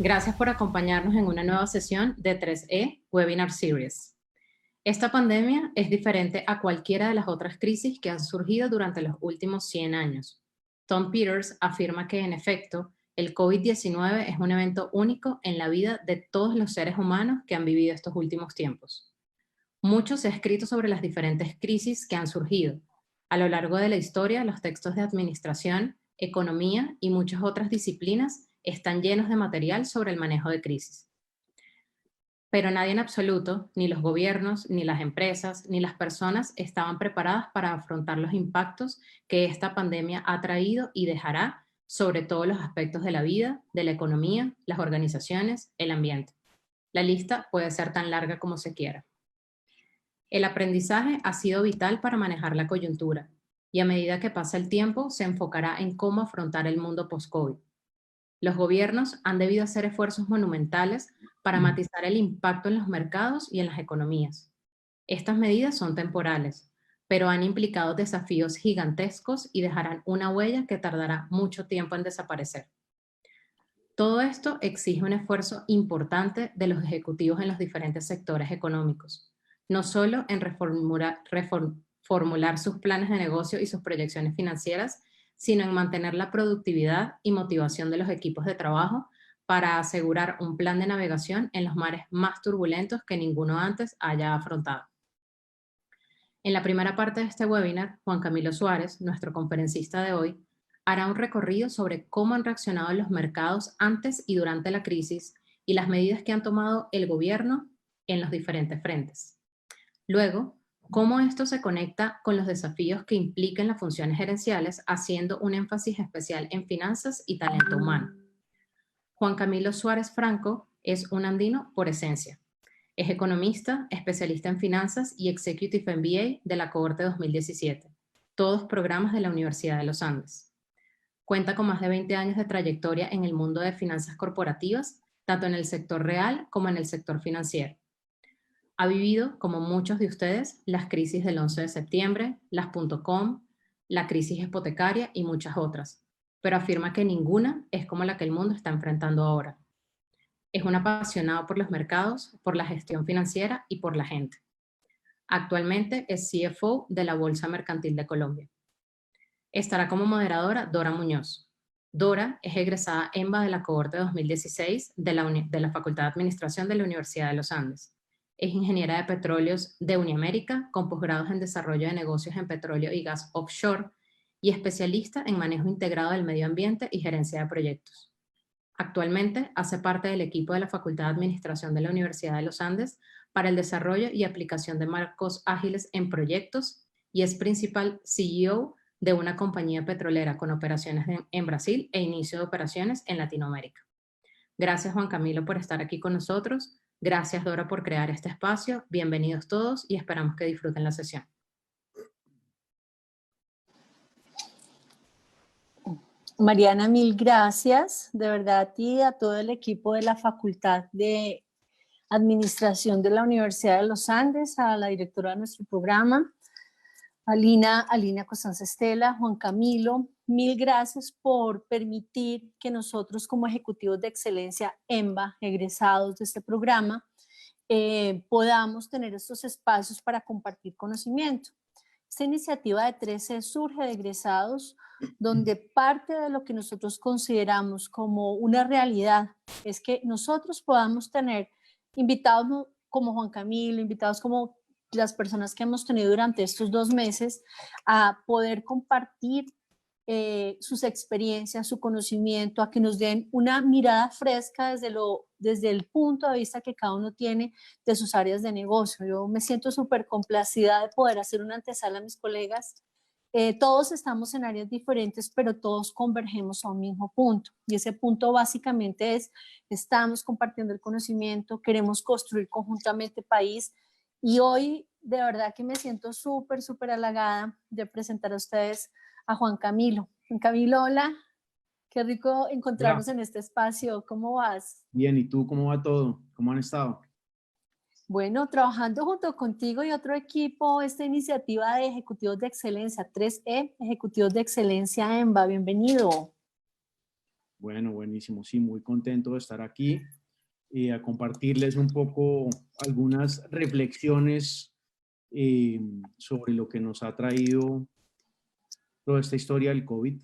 Gracias por acompañarnos en una nueva sesión de 3E Webinar Series. Esta pandemia es diferente a cualquiera de las otras crisis que han surgido durante los últimos 100 años. Tom Peters afirma que, en efecto, el COVID-19 es un evento único en la vida de todos los seres humanos que han vivido estos últimos tiempos. Mucho se ha escrito sobre las diferentes crisis que han surgido. A lo largo de la historia, los textos de administración, economía y muchas otras disciplinas están llenos de material sobre el manejo de crisis. Pero nadie en absoluto, ni los gobiernos, ni las empresas, ni las personas estaban preparadas para afrontar los impactos que esta pandemia ha traído y dejará sobre todos los aspectos de la vida, de la economía, las organizaciones, el ambiente. La lista puede ser tan larga como se quiera. El aprendizaje ha sido vital para manejar la coyuntura y a medida que pasa el tiempo se enfocará en cómo afrontar el mundo post-COVID. Los gobiernos han debido hacer esfuerzos monumentales para matizar el impacto en los mercados y en las economías. Estas medidas son temporales, pero han implicado desafíos gigantescos y dejarán una huella que tardará mucho tiempo en desaparecer. Todo esto exige un esfuerzo importante de los ejecutivos en los diferentes sectores económicos, no solo en reformular sus planes de negocio y sus proyecciones financieras, sino en mantener la productividad y motivación de los equipos de trabajo para asegurar un plan de navegación en los mares más turbulentos que ninguno antes haya afrontado. En la primera parte de este webinar, Juan Camilo Suárez, nuestro conferencista de hoy, hará un recorrido sobre cómo han reaccionado los mercados antes y durante la crisis y las medidas que han tomado el gobierno en los diferentes frentes. Luego, cómo esto se conecta con los desafíos que implican las funciones gerenciales, haciendo un énfasis especial en finanzas y talento humano. Juan Camilo Suárez Franco es un andino por esencia. Es economista, especialista en finanzas y Executive MBA de la cohorte 2017, todos programas de la Universidad de los Andes. Cuenta con más de 20 años de trayectoria en el mundo de finanzas corporativas, tanto en el sector real como en el sector financiero. Ha vivido, como muchos de ustedes, las crisis del 11 de septiembre, las .com, la crisis hipotecaria y muchas otras, pero afirma que ninguna es como la que el mundo está enfrentando ahora. Es un apasionado por los mercados, por la gestión financiera y por la gente. Actualmente es CFO de la Bolsa Mercantil de Colombia. Estará como moderadora Dora Muñoz. Dora es egresada EMBA de la cohorte 2016 de la Facultad de Administración de la Universidad de los Andes. Es ingeniera de petróleos de Uniamérica, con posgrados en desarrollo de negocios en petróleo y gas offshore y especialista en manejo integrado del medio ambiente y gerencia de proyectos. Actualmente hace parte del equipo de la Facultad de Administración de la Universidad de los Andes para el desarrollo y aplicación de marcos ágiles en proyectos y es principal CEO de una compañía petrolera con operaciones en Brasil e inicio de operaciones en Latinoamérica. Gracias, Juan Camilo, por estar aquí con nosotros. Gracias, Dora, por crear este espacio. Bienvenidos todos y esperamos que disfruten la sesión. Mariana, mil gracias, de verdad a ti y a todo el equipo de la Facultad de Administración de la Universidad de los Andes, a la directora de nuestro programa, Alina Costanza Estela, Juan Camilo, mil gracias por permitir que nosotros como ejecutivos de excelencia EMBA, egresados de este programa, podamos tener estos espacios para compartir conocimiento. Esta iniciativa de 13 surge de egresados, donde parte de lo que nosotros consideramos como una realidad es que nosotros podamos tener invitados como Juan Camilo, invitados como las personas que hemos tenido durante estos 2 meses, a poder compartir sus experiencias, su conocimiento, a que nos den una mirada fresca desde el punto de vista que cada uno tiene de sus áreas de negocio. Yo me siento súper complacida de poder hacer una antesala a mis colegas. Todos estamos en áreas diferentes, pero todos convergemos a un mismo punto. Y ese punto básicamente es, estamos compartiendo el conocimiento, queremos construir conjuntamente país. Y hoy de verdad que me siento súper halagada de presentar a ustedes a Juan Camilo. Juan Camilo, hola. Qué rico encontrarnos en este espacio. ¿Cómo vas? Bien, ¿y tú cómo va todo? ¿Cómo han estado? Bueno, trabajando junto contigo y otro equipo, esta iniciativa de Ejecutivos de Excelencia, 3E, Ejecutivos de Excelencia EMBA. Bienvenido. Bueno, buenísimo. Sí, muy contento de estar aquí y a compartirles un poco algunas reflexiones sobre lo que nos ha traído toda esta historia del COVID.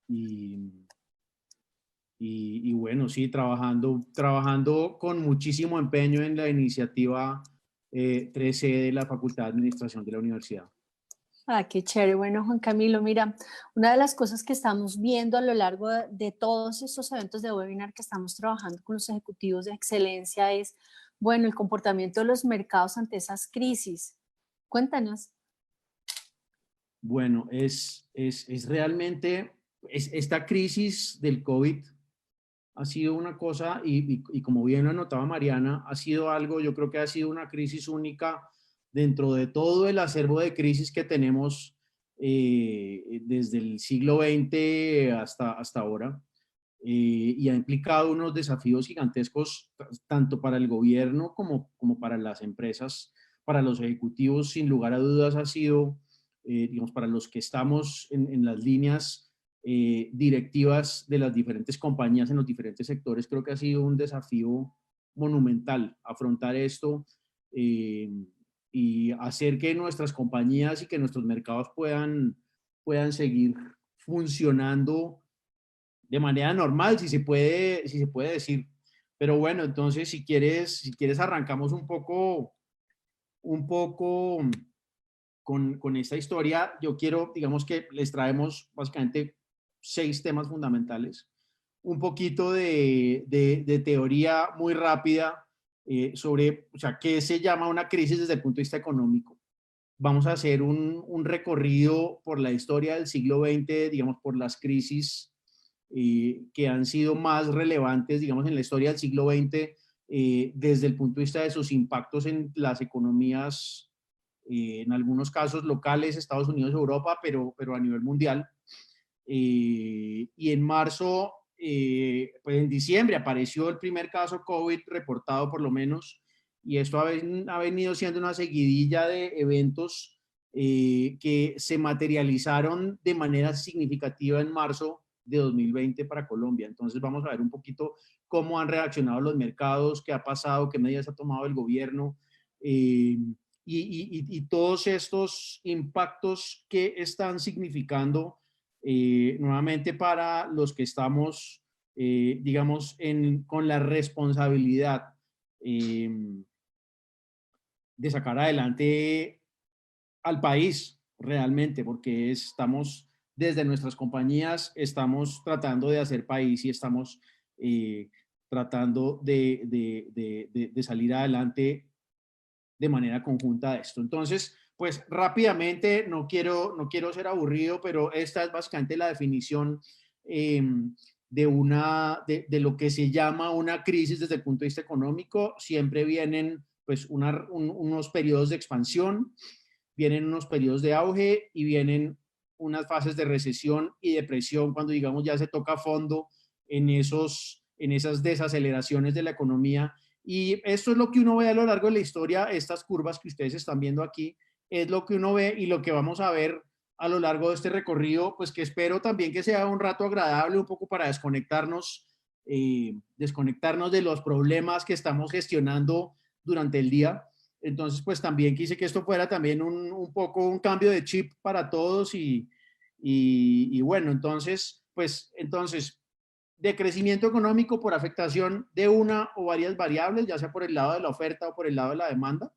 Y, y bueno, sí, trabajando con muchísimo empeño en la iniciativa 3C de la Facultad de Administración de la Universidad. Ah, qué chévere. Bueno, Juan Camilo, mira, una de las cosas que estamos viendo a lo largo de todos estos eventos de webinar que estamos trabajando con los ejecutivos de excelencia es, bueno, el comportamiento de los mercados ante esas crisis. Cuéntanos. Bueno, es realmente, esta crisis del COVID ha sido una cosa, y como bien lo anotaba Mariana, ha sido algo, yo creo que ha sido una crisis única dentro de todo el acervo de crisis que tenemos desde el siglo XX hasta ahora, y ha implicado unos desafíos gigantescos, tanto para el gobierno como para las empresas, para los ejecutivos, sin lugar a dudas ha sido, digamos, para los que estamos en las líneas directivas de las diferentes compañías en los diferentes sectores, creo que ha sido un desafío monumental afrontar esto y hacer que nuestras compañías y que nuestros mercados puedan seguir funcionando de manera normal, si se puede decir. Pero bueno, entonces si quieres arrancamos un poco con esta historia. Yo quiero, digamos que les traemos básicamente 6 temas fundamentales. Un poquito de teoría muy rápida sobre, o sea, qué se llama una crisis desde el punto de vista económico. Vamos a hacer un recorrido por la historia del siglo XX, digamos, por las crisis que han sido más relevantes, digamos, en la historia del siglo XX, desde el punto de vista de sus impactos en las economías, en algunos casos locales, Estados Unidos, Europa, pero a nivel mundial. Y en marzo, pues en diciembre apareció el primer caso COVID reportado por lo menos, y esto ha venido siendo una seguidilla de eventos que se materializaron de manera significativa en marzo de 2020 para Colombia. Entonces vamos a ver un poquito cómo han reaccionado los mercados, qué ha pasado, qué medidas ha tomado el gobierno y todos estos impactos que están significando nuevamente para los que estamos, digamos, con la responsabilidad de sacar adelante al país realmente, porque estamos desde nuestras compañías, estamos tratando de hacer país y estamos tratando de salir adelante de manera conjunta de esto. Entonces, pues rápidamente, no quiero ser aburrido, pero esta es básicamente la definición de lo que se llama una crisis desde el punto de vista económico. Siempre vienen pues unos periodos de expansión, vienen unos periodos de auge y vienen unas fases de recesión y depresión cuando digamos ya se toca fondo en esas desaceleraciones de la economía. Y esto es lo que uno ve a lo largo de la historia, estas curvas que ustedes están viendo aquí, es lo que uno ve y lo que vamos a ver a lo largo de este recorrido, pues que espero también que sea un rato agradable, un poco para desconectarnos de los problemas que estamos gestionando durante el día. Entonces, pues también quise que esto fuera también un poco un cambio de chip para todos y bueno, entonces, de crecimiento económico por afectación de una o varias variables, ya sea por el lado de la oferta o por el lado de la demanda.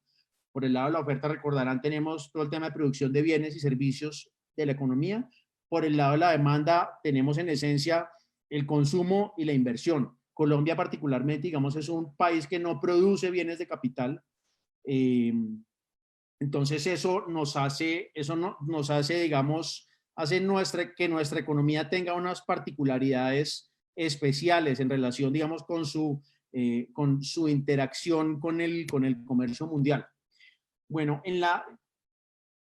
Por el lado de la oferta, recordarán, tenemos todo el tema de producción de bienes y servicios de la economía. Por el lado de la demanda, tenemos en esencia el consumo y la inversión. Colombia particularmente, digamos, es un país que no produce bienes de capital. Entonces eso nos hace, digamos, que nuestra economía tenga unas particularidades especiales en relación, digamos, con su interacción con el comercio mundial. Bueno,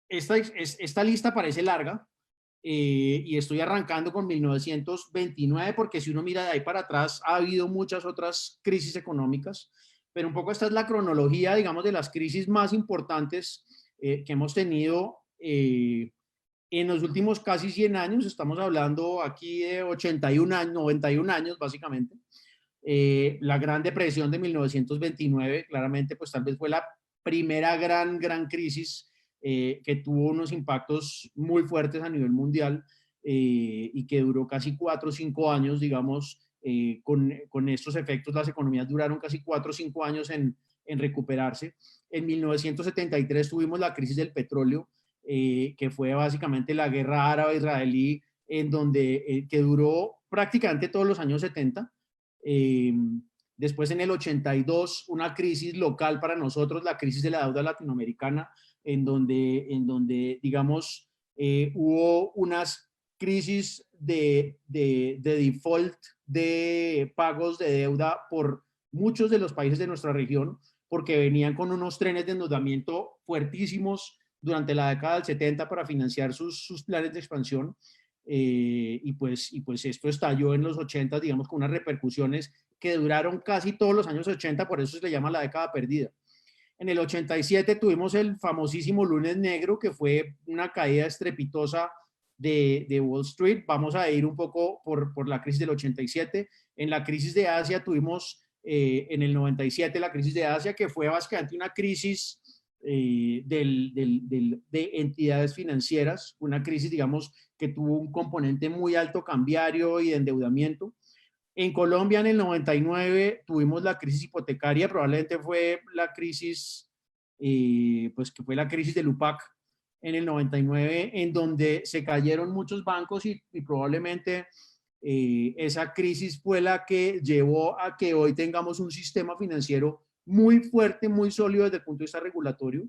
esta lista parece larga y estoy arrancando con 1929 porque si uno mira de ahí para atrás ha habido muchas otras crisis económicas, pero un poco esta es la cronología, digamos, de las crisis más importantes que hemos tenido En los últimos casi 100 años, estamos hablando aquí de 81 años, 91 años básicamente, la Gran Depresión de 1929, claramente, pues tal vez fue la primera gran crisis que tuvo unos impactos muy fuertes a nivel mundial y que duró casi 4 o 5 años, digamos, con estos efectos las economías duraron casi 4 o 5 años en recuperarse. En 1973 tuvimos la crisis del petróleo, que fue básicamente la guerra árabe-israelí, en donde, que duró prácticamente todos los años 70. Después en el 82, una crisis local para nosotros, la crisis de la deuda latinoamericana, en donde digamos, hubo unas crisis de default de pagos de deuda por muchos de los países de nuestra región, porque venían con unos trenes de endeudamiento fuertísimos durante la década del 70 para financiar sus planes de expansión. Y pues esto estalló en los 80, digamos, con unas repercusiones que duraron casi todos los años 80, por eso se le llama la década perdida. En el 87 tuvimos el famosísimo lunes negro, que fue una caída estrepitosa de Wall Street. Vamos a ir un poco por la crisis del 87. En la crisis de Asia tuvimos en el 97 la crisis de Asia, que fue básicamente una crisis de entidades financieras, una crisis, digamos, que tuvo un componente muy alto cambiario y de endeudamiento. En Colombia, en el 99, tuvimos la crisis hipotecaria, probablemente fue la crisis, pues que fue la crisis del UPAC en el 99, en donde se cayeron muchos bancos y probablemente esa crisis fue la que llevó a que hoy tengamos un sistema financiero muy fuerte, muy sólido desde el punto de vista regulatorio.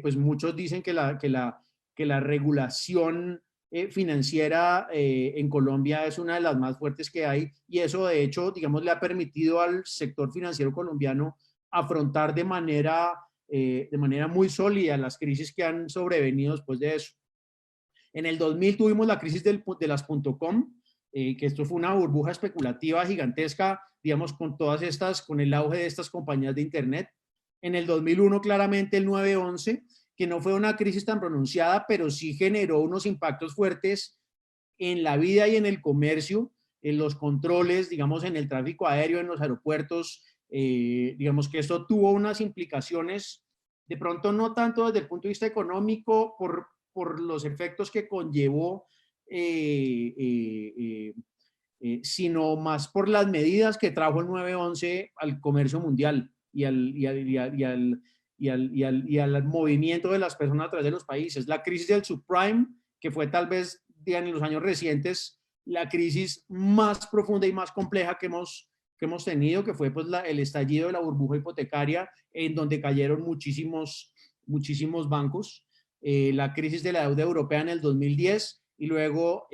Pues muchos dicen que la regulación financiera en Colombia es una de las más fuertes que hay, y eso de hecho, digamos, le ha permitido al sector financiero colombiano afrontar de manera muy sólida las crisis que han sobrevenido después de eso. En el 2000 tuvimos la crisis de las .com, que esto fue una burbuja especulativa gigantesca, digamos, con el auge de estas compañías de Internet. En el 2001, claramente, el 9/11, que no fue una crisis tan pronunciada, pero sí generó unos impactos fuertes en la vida y en el comercio, en los controles, digamos, en el tráfico aéreo, en los aeropuertos. Digamos que esto tuvo unas implicaciones, de pronto no tanto desde el punto de vista económico, por los efectos que conllevó, sino más por las medidas que trajo el 9/11 al comercio mundial y al movimiento de las personas a través de los países. La crisis del subprime, que fue tal vez en los años recientes la crisis más profunda y más compleja que hemos tenido, que fue pues el estallido de la burbuja hipotecaria, en donde cayeron muchísimos bancos. La crisis de la deuda europea en el 2010, y luego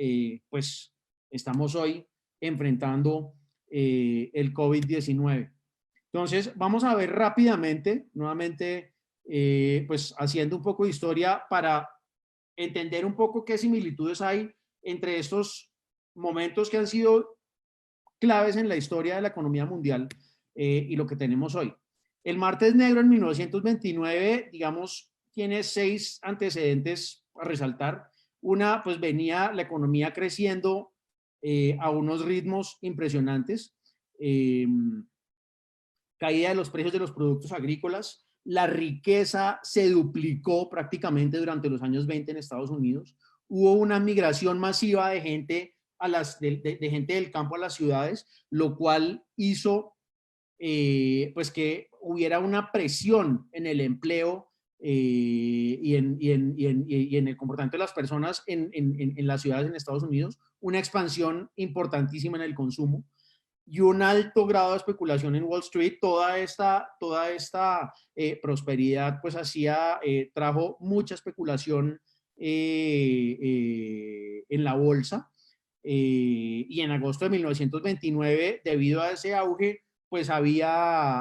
pues estamos hoy enfrentando el COVID-19. Entonces, vamos a ver rápidamente, nuevamente, pues haciendo un poco de historia para entender un poco qué similitudes hay entre estos momentos que han sido claves en la historia de la economía mundial y lo que tenemos hoy. El martes negro en 1929, digamos, tiene 6 antecedentes a resaltar. Una, pues venía la economía creciendo a unos ritmos impresionantes. Caída de los precios de los productos agrícolas, la riqueza se duplicó prácticamente durante los años 20 en Estados Unidos, hubo una migración masiva de gente, de gente del campo a las ciudades, lo cual hizo pues que hubiera una presión en el empleo y en el comportamiento de las personas en las ciudades en Estados Unidos, una expansión importantísima en el consumo y un alto grado de especulación en Wall Street. Toda esta prosperidad pues trajo mucha especulación en la bolsa, y en agosto de 1929, debido a ese auge, pues había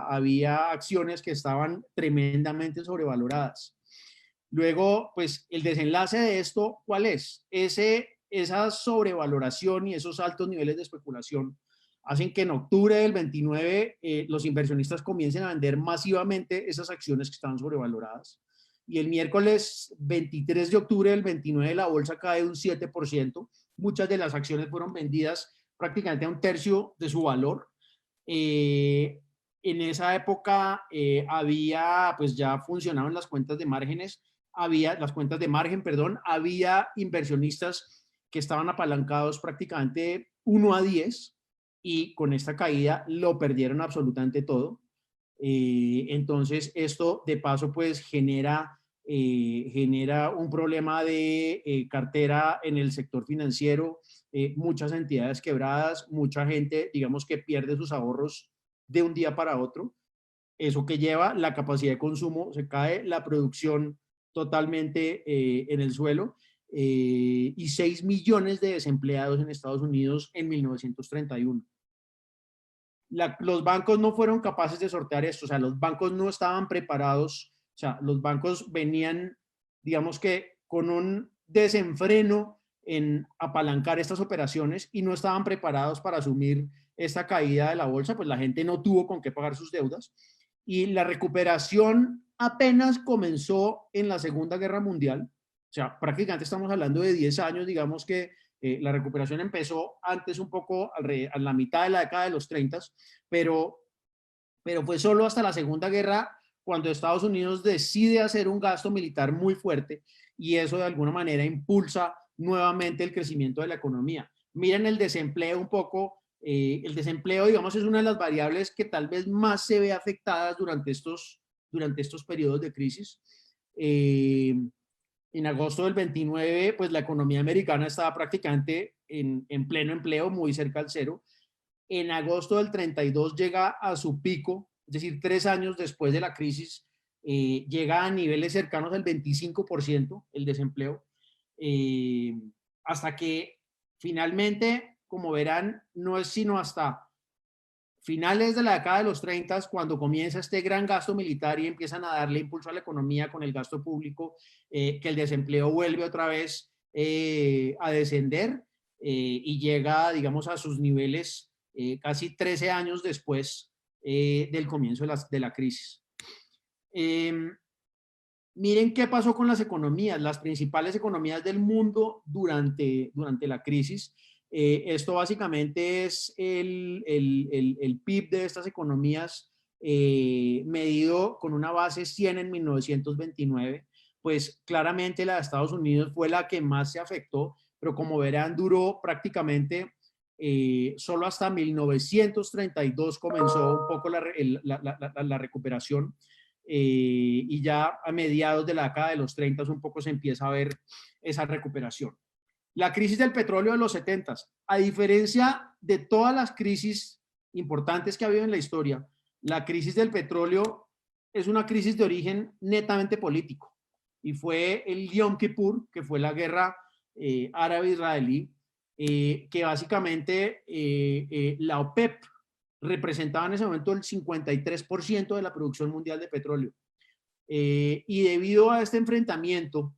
acciones que estaban tremendamente sobrevaloradas. Luego, pues el desenlace de esto, ¿cuál es? Esa sobrevaloración y esos altos niveles de especulación hacen que en octubre del 29 los inversionistas comiencen a vender masivamente esas acciones que estaban sobrevaloradas. y el miércoles 23 de octubre del 29 la bolsa cae un 7%. Muchas de las acciones fueron vendidas prácticamente a un tercio de su valor. En esa época había, pues ya funcionaban las cuentas de márgenes, las cuentas de margen, perdón, había inversionistas que estaban apalancados prácticamente 1 a 10 y con esta caída lo perdieron absolutamente todo. Entonces esto de paso pues genera un problema de cartera en el sector financiero, muchas entidades quebradas, mucha gente digamos que pierde sus ahorros de un día para otro. Eso que lleva la capacidad de consumo, se cae la producción totalmente en el suelo, y 6 millones de desempleados en Estados Unidos en 1931. Los bancos no fueron capaces de sortear esto, o sea, los bancos no estaban preparados, o sea, los bancos venían, digamos que con un desenfreno en apalancar estas operaciones y no estaban preparados para asumir esta caída de la bolsa, pues la gente no tuvo con qué pagar sus deudas y la recuperación apenas comenzó en la Segunda Guerra Mundial, o sea, prácticamente estamos hablando de 10 años, digamos que la recuperación empezó antes un poco a la mitad de la década de los 30, pero fue solo hasta la Segunda Guerra cuando Estados Unidos decide hacer un gasto militar muy fuerte y eso de alguna manera impulsa nuevamente el crecimiento de la economía. Miren el desempleo un poco, el desempleo digamos es una de las variables que tal vez más se ve afectadas durante estos periodos de crisis. En agosto del 29, pues la economía americana estaba prácticamente en pleno empleo, muy cerca al cero. En agosto del 32 llega a su pico, es decir, 3 años después de la crisis, llega a niveles cercanos al 25% el desempleo, hasta que finalmente, como verán, no es sino hasta finales de la década de los 30, cuando comienza este gran gasto militar y empiezan a darle impulso a la economía con el gasto público, que el desempleo vuelve otra vez a descender y llega, digamos, a sus niveles casi 13 años después del comienzo de la crisis. Miren qué pasó con las economías, las principales economías del mundo durante la crisis. Esto básicamente es el PIB de estas economías medido con una base 100 en 1929. Pues claramente la de Estados Unidos fue la que más se afectó, pero como verán duró prácticamente solo hasta 1932 comenzó un poco la recuperación. Y ya a mediados de la década de los 30 un poco se empieza a ver esa recuperación. La crisis del petróleo de los 70, a diferencia de todas las crisis importantes que ha habido en la historia, la crisis del petróleo es una crisis de origen netamente político y fue el Yom Kippur, que fue la guerra árabe-israelí, que básicamente la OPEP representaba en ese momento el 53% de la producción mundial de petróleo. Y debido a este enfrentamiento,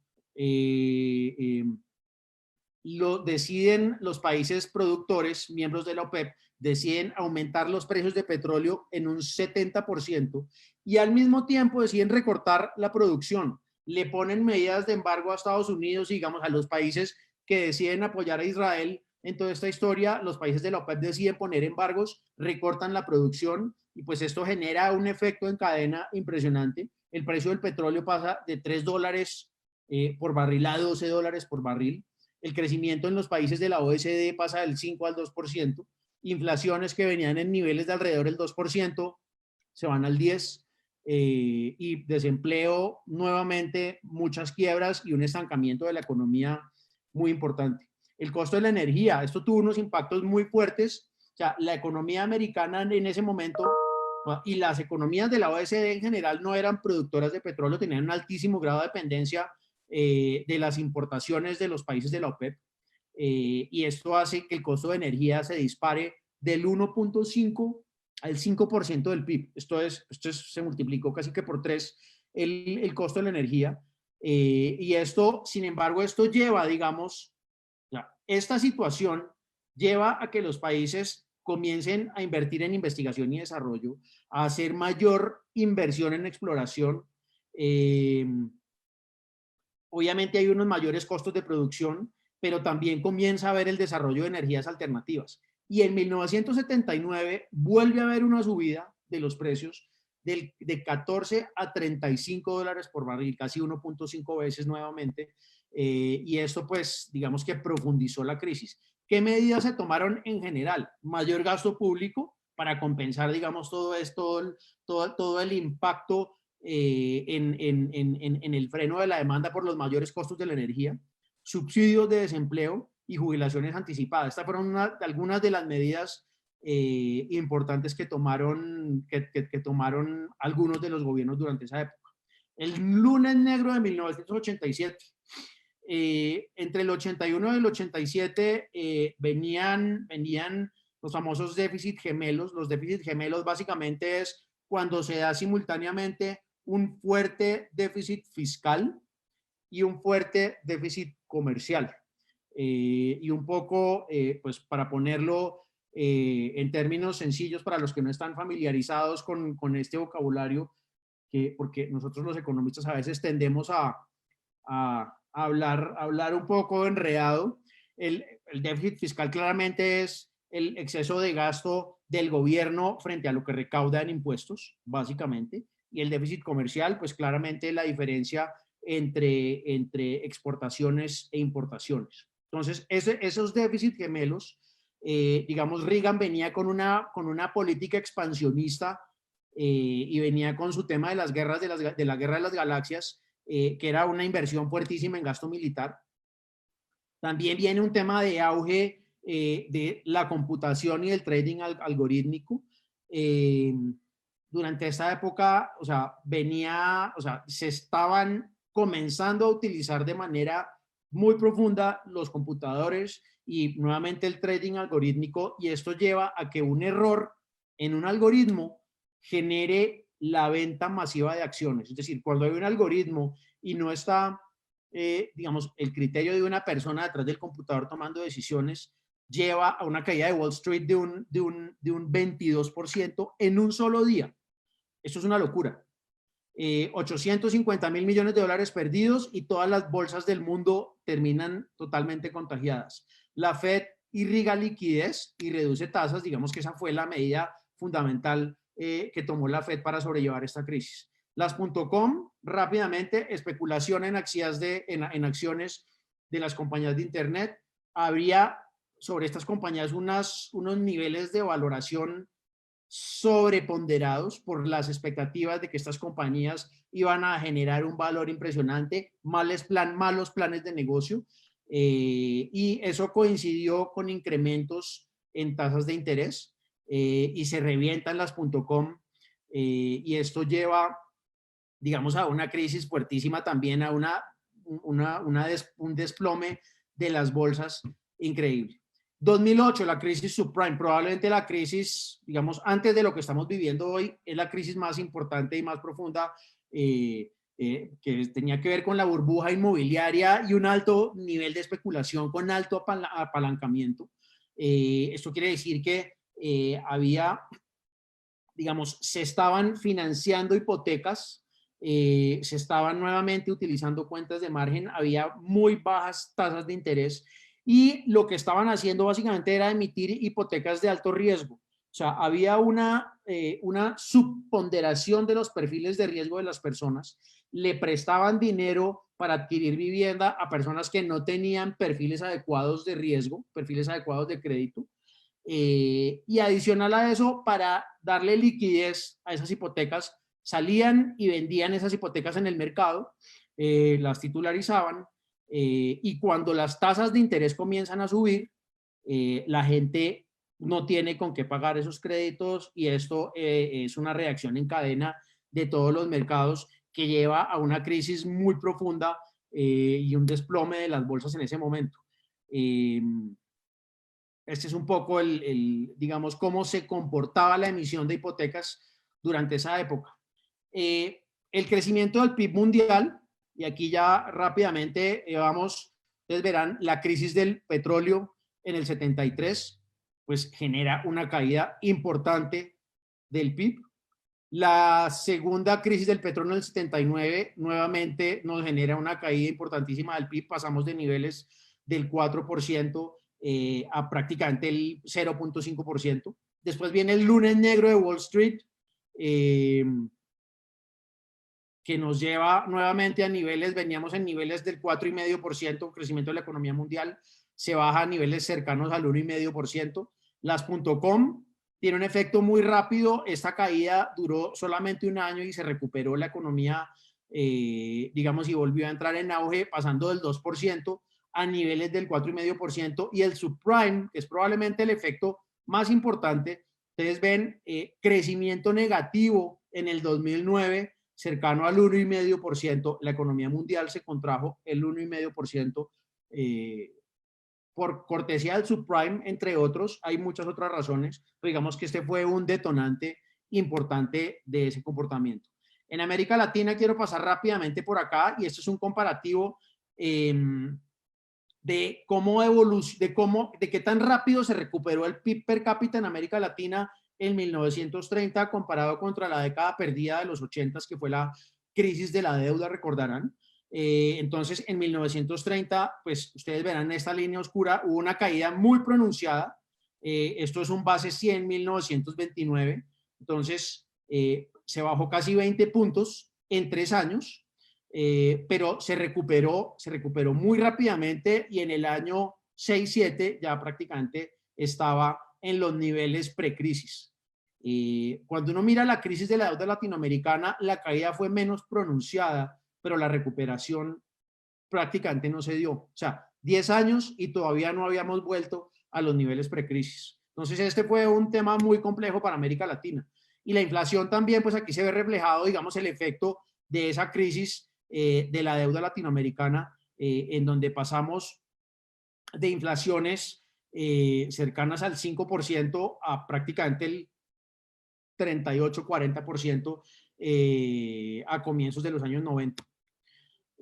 lo deciden los países productores, miembros de la OPEP, deciden aumentar los precios de petróleo en un 70% y al mismo tiempo deciden recortar la producción. Le ponen medidas de embargo a Estados Unidos y digamos a los países que deciden apoyar a Israel. En toda esta historia, los países de la OPEP deciden poner embargos, recortan la producción y pues esto genera un efecto en cadena impresionante. El precio del petróleo pasa de $3 por barril a $12 por barril. El crecimiento en los países de la OECD pasa del 5 al 2%. Inflaciones que venían en niveles de alrededor del 2% se van al 10%. Y desempleo, nuevamente muchas quiebras y un estancamiento de la economía muy importante. El costo de la energía, esto tuvo unos impactos muy fuertes. O sea, la economía americana en ese momento y las economías de la OECD en general no eran productoras de petróleo, tenían un altísimo grado de dependencia de las importaciones de los países de la OPEP. Y esto hace que el costo de energía se dispare del 1.5 al 5% del PIB. Esto se multiplicó casi que por 3 el costo de la energía. Y esto, sin embargo, esto lleva, digamos, esta situación lleva a que los países comiencen a invertir en investigación y desarrollo, a hacer mayor inversión en exploración, obviamente hay unos mayores costos de producción, pero también comienza a haber el desarrollo de energías alternativas. Y en 1979 vuelve a haber una subida de los precios de 14 a 35 dólares por barril, casi 1.5 veces nuevamente. Y esto, pues, digamos que profundizó la crisis. ¿Qué medidas se tomaron en general? Mayor gasto público para compensar, digamos, todo esto, todo el impacto en el freno de la demanda por los mayores costos de la energía, subsidios de desempleo y jubilaciones anticipadas. Estas fueron algunas de las medidas importantes que tomaron algunos de los gobiernos durante esa época. El lunes negro de 1987. Entre el 81 y el 87 venían los famosos déficit gemelos. Los déficit gemelos básicamente es cuando se da simultáneamente un fuerte déficit fiscal y un fuerte déficit comercial. Y un poco, pues para ponerlo en términos sencillos para los que no están familiarizados con este vocabulario, porque nosotros los economistas a veces tendemos a hablar un poco enredado. El déficit fiscal claramente es el exceso de gasto del gobierno frente a lo que recauda en impuestos, básicamente. Y el déficit comercial, pues claramente la diferencia entre exportaciones e importaciones. Entonces, esos déficits gemelos, digamos, Reagan venía con una política expansionista y venía con su tema de las guerras de la guerra de las galaxias, que era una inversión fuertísima en gasto militar. También viene un tema de auge de la computación y el trading algorítmico. Durante esta época, se estaban comenzando a utilizar de manera muy profunda los computadores y nuevamente el trading algorítmico, y esto lleva a que un error en un algoritmo genere la venta masiva de acciones. Es decir, cuando hay un algoritmo y no está, digamos, el criterio de una persona detrás del computador tomando decisiones, lleva a una caída de Wall Street de un 22% en un solo día. Esto es una locura. 850.000 millones de dólares perdidos y todas las bolsas del mundo terminan totalmente contagiadas. La Fed irriga liquidez y reduce tasas. Digamos que esa fue la medida fundamental que tomó la Fed para sobrellevar esta crisis. Las .com, rápidamente, especulación en acciones de las compañías de Internet. Habría sobre estas compañías unos niveles de valoración sobreponderados por las expectativas de que estas compañías iban a generar un valor impresionante, malos planes de negocio, y eso coincidió con incrementos en tasas de interés, y se revientan las .com, y esto lleva, digamos, a una crisis fuertísima también, a un desplome de las bolsas increíble. 2008, la crisis subprime, probablemente la crisis, digamos, antes de lo que estamos viviendo hoy, es la crisis más importante y más profunda, que tenía que ver con la burbuja inmobiliaria y un alto nivel de especulación con alto apalancamiento. Esto quiere decir que había, digamos, se estaban financiando hipotecas, se estaban nuevamente utilizando cuentas de margen, había muy bajas tasas de interés, y lo que estaban haciendo básicamente era emitir hipotecas de alto riesgo. O sea, había una subponderación de los perfiles de riesgo de las personas. Le prestaban dinero para adquirir vivienda a personas que no tenían perfiles adecuados de riesgo, perfiles adecuados de crédito. Y adicional a eso, para darle liquidez a esas hipotecas, salían y vendían esas hipotecas en el mercado, las titularizaban, y cuando las tasas de interés comienzan a subir, la gente no tiene con qué pagar esos créditos, y esto es una reacción en cadena de todos los mercados que lleva a una crisis muy profunda y un desplome de las bolsas en ese momento. Este es un poco digamos, cómo se comportaba la emisión de hipotecas durante esa época. El crecimiento del PIB mundial, y aquí ya rápidamente vamos, ustedes verán la crisis del petróleo en el 73, pues genera una caída importante del PIB. La segunda crisis del petróleo en el 79 nuevamente nos genera una caída importantísima del PIB, pasamos de niveles del 4% a prácticamente el 0.5%. Después viene el lunes negro de Wall Street, que nos lleva nuevamente a niveles, veníamos en niveles del 4,5%, crecimiento de la economía mundial, se baja a niveles cercanos al 1,5%. Las .com tiene un efecto muy rápido, esta caída duró solamente un año y se recuperó la economía, digamos, y volvió a entrar en auge, pasando del 2% a niveles del 4,5%, y el subprime, que es probablemente el efecto más importante, ustedes ven crecimiento negativo en el 2009, cercano al 1,5%, la economía mundial se contrajo el 1,5%, por cortesía del subprime, entre otros. Hay muchas otras razones, pero digamos que este fue un detonante importante de ese comportamiento. En América Latina quiero pasar rápidamente por acá, y esto es un comparativo de cómo de qué tan rápido se recuperó el PIB per cápita en América Latina en 1930 comparado contra la década perdida de los 80, que fue la crisis de la deuda, recordarán. Entonces, en 1930, pues ustedes verán en esta línea oscura, hubo una caída muy pronunciada. Esto es un base 100, 1929. Entonces, se bajó casi 20 puntos en 3 años, pero se recuperó muy rápidamente, y en el año 6-7 ya prácticamente estaba en los niveles precrisis. Cuando uno mira la crisis de la deuda latinoamericana, la caída fue menos pronunciada, pero la recuperación prácticamente no se dio. O sea, 10 años y todavía no habíamos vuelto a los niveles precrisis. Entonces, este fue un tema muy complejo para América Latina. Y la inflación también, pues aquí se ve reflejado, digamos, el efecto de esa crisis de la deuda latinoamericana, en donde pasamos de inflaciones cercanas al 5% a prácticamente el 38-40% a comienzos de los años 90.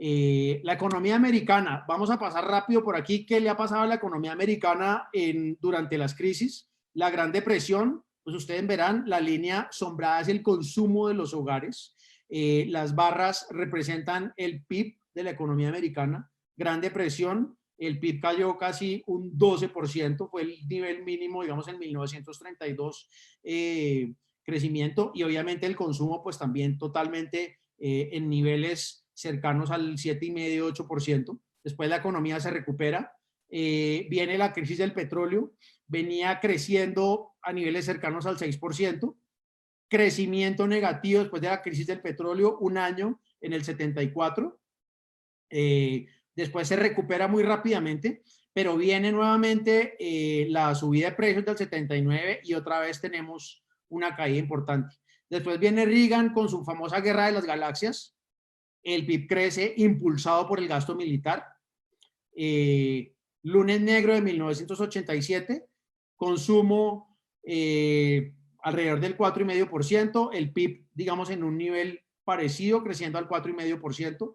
La economía americana, vamos a pasar rápido por aquí. ¿Qué le ha pasado a la economía americana durante las crisis? La Gran Depresión, pues ustedes verán, la línea sombrada es el consumo de los hogares. Las barras representan el PIB de la economía americana. Gran Depresión, el PIB cayó casi un 12%, fue el nivel mínimo, digamos, en 1932, crecimiento, y obviamente el consumo, pues también totalmente en niveles cercanos al 7,5-8%. Después la economía se recupera. Viene la crisis del petróleo, venía creciendo a niveles cercanos al 6%, crecimiento negativo después de la crisis del petróleo, un año en el 74. Después se recupera muy rápidamente, pero viene nuevamente la subida de precios del 79 y otra vez tenemos una caída importante. Después viene Reagan con su famosa guerra de las galaxias. El PIB crece impulsado por el gasto militar. Lunes negro de 1987, consumo alrededor del 4,5%, el PIB, digamos, en un nivel parecido, creciendo al 4,5%.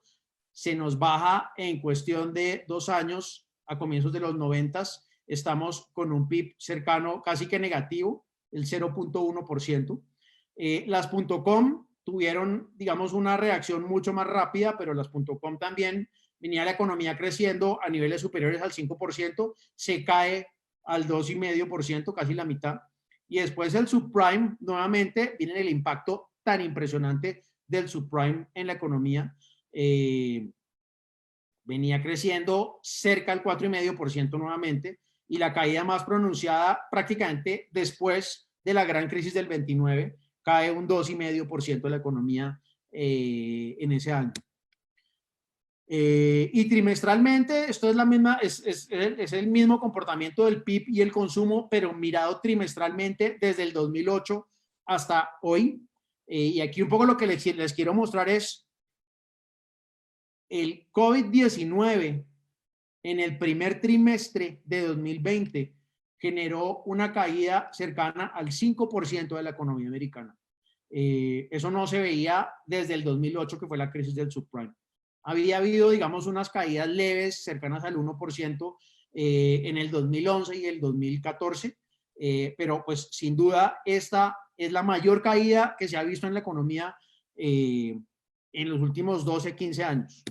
Se nos baja en cuestión de 2 años, a comienzos de los 90, estamos con un PIB cercano, casi que negativo, el 0.1%. Las .com tuvieron, digamos, una reacción mucho más rápida, pero las .com también, venía la economía creciendo a niveles superiores al 5%, se cae al 2,5%, casi la mitad. Y después el subprime, nuevamente, viene el impacto tan impresionante del subprime en la economía. Venía creciendo cerca del 4,5% nuevamente, y la caída más pronunciada prácticamente después de la gran crisis del 29, cae un 2,5% de la economía en ese año. Y trimestralmente, esto es la misma, es el mismo comportamiento del PIB y el consumo, pero mirado trimestralmente desde el 2008 hasta hoy. Y aquí un poco lo que les quiero mostrar es el COVID-19 en el primer trimestre de 2020 generó una caída cercana al 5% de la economía americana. Eso no se veía desde el 2008, que fue la crisis del subprime. Había habido, digamos, unas caídas leves cercanas al 1% en el 2011 y el 2014, pero pues sin duda esta es la mayor caída que se ha visto en la economía en los últimos 12, 15 años.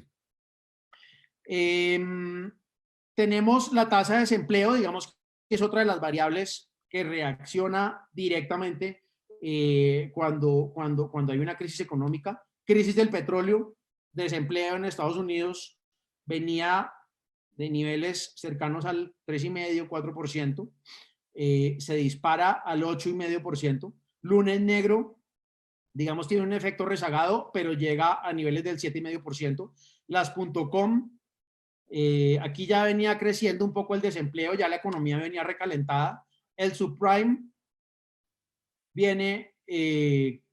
Tenemos la tasa de desempleo, digamos que es otra de las variables que reacciona directamente cuando hay una crisis económica. Crisis del petróleo, desempleo en Estados Unidos venía de niveles cercanos al 3,5, 4%, se dispara al 8,5%. Lunes negro, digamos, tiene un efecto rezagado, pero llega a niveles del 7,5%. Las .com, aquí ya venía creciendo un poco el desempleo, ya la economía venía recalentada. El subprime viene,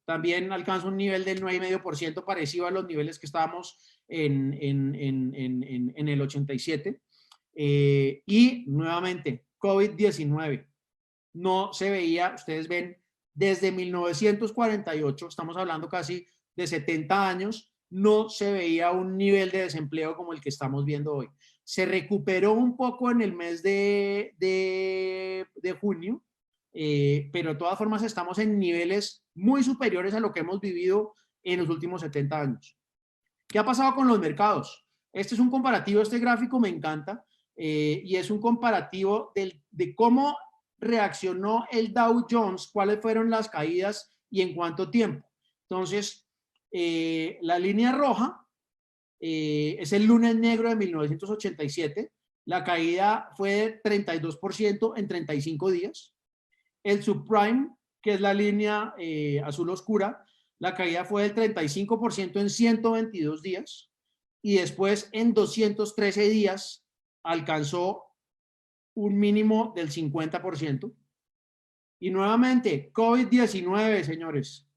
también alcanza un nivel del 9,5%, parecido a los niveles que estábamos en el 87. Y nuevamente, COVID-19. No se veía, ustedes ven, desde 1948, estamos hablando casi de 70 años, no se veía un nivel de desempleo como el que estamos viendo hoy. Se recuperó un poco en el mes de junio, pero de todas formas estamos en niveles muy superiores a lo que hemos vivido en los últimos 70 años. ¿Qué ha pasado con los mercados? Este es un comparativo, este gráfico me encanta, y es un comparativo de cómo reaccionó el Dow Jones, cuáles fueron las caídas y en cuánto tiempo. Entonces, la línea roja es el lunes negro de 1987. La caída fue de 32% en 35 días. El subprime, que es la línea azul oscura, la caída fue del 35% en 122 días. Y después en 213 días alcanzó un mínimo del 50%. Y nuevamente, COVID-19, señores,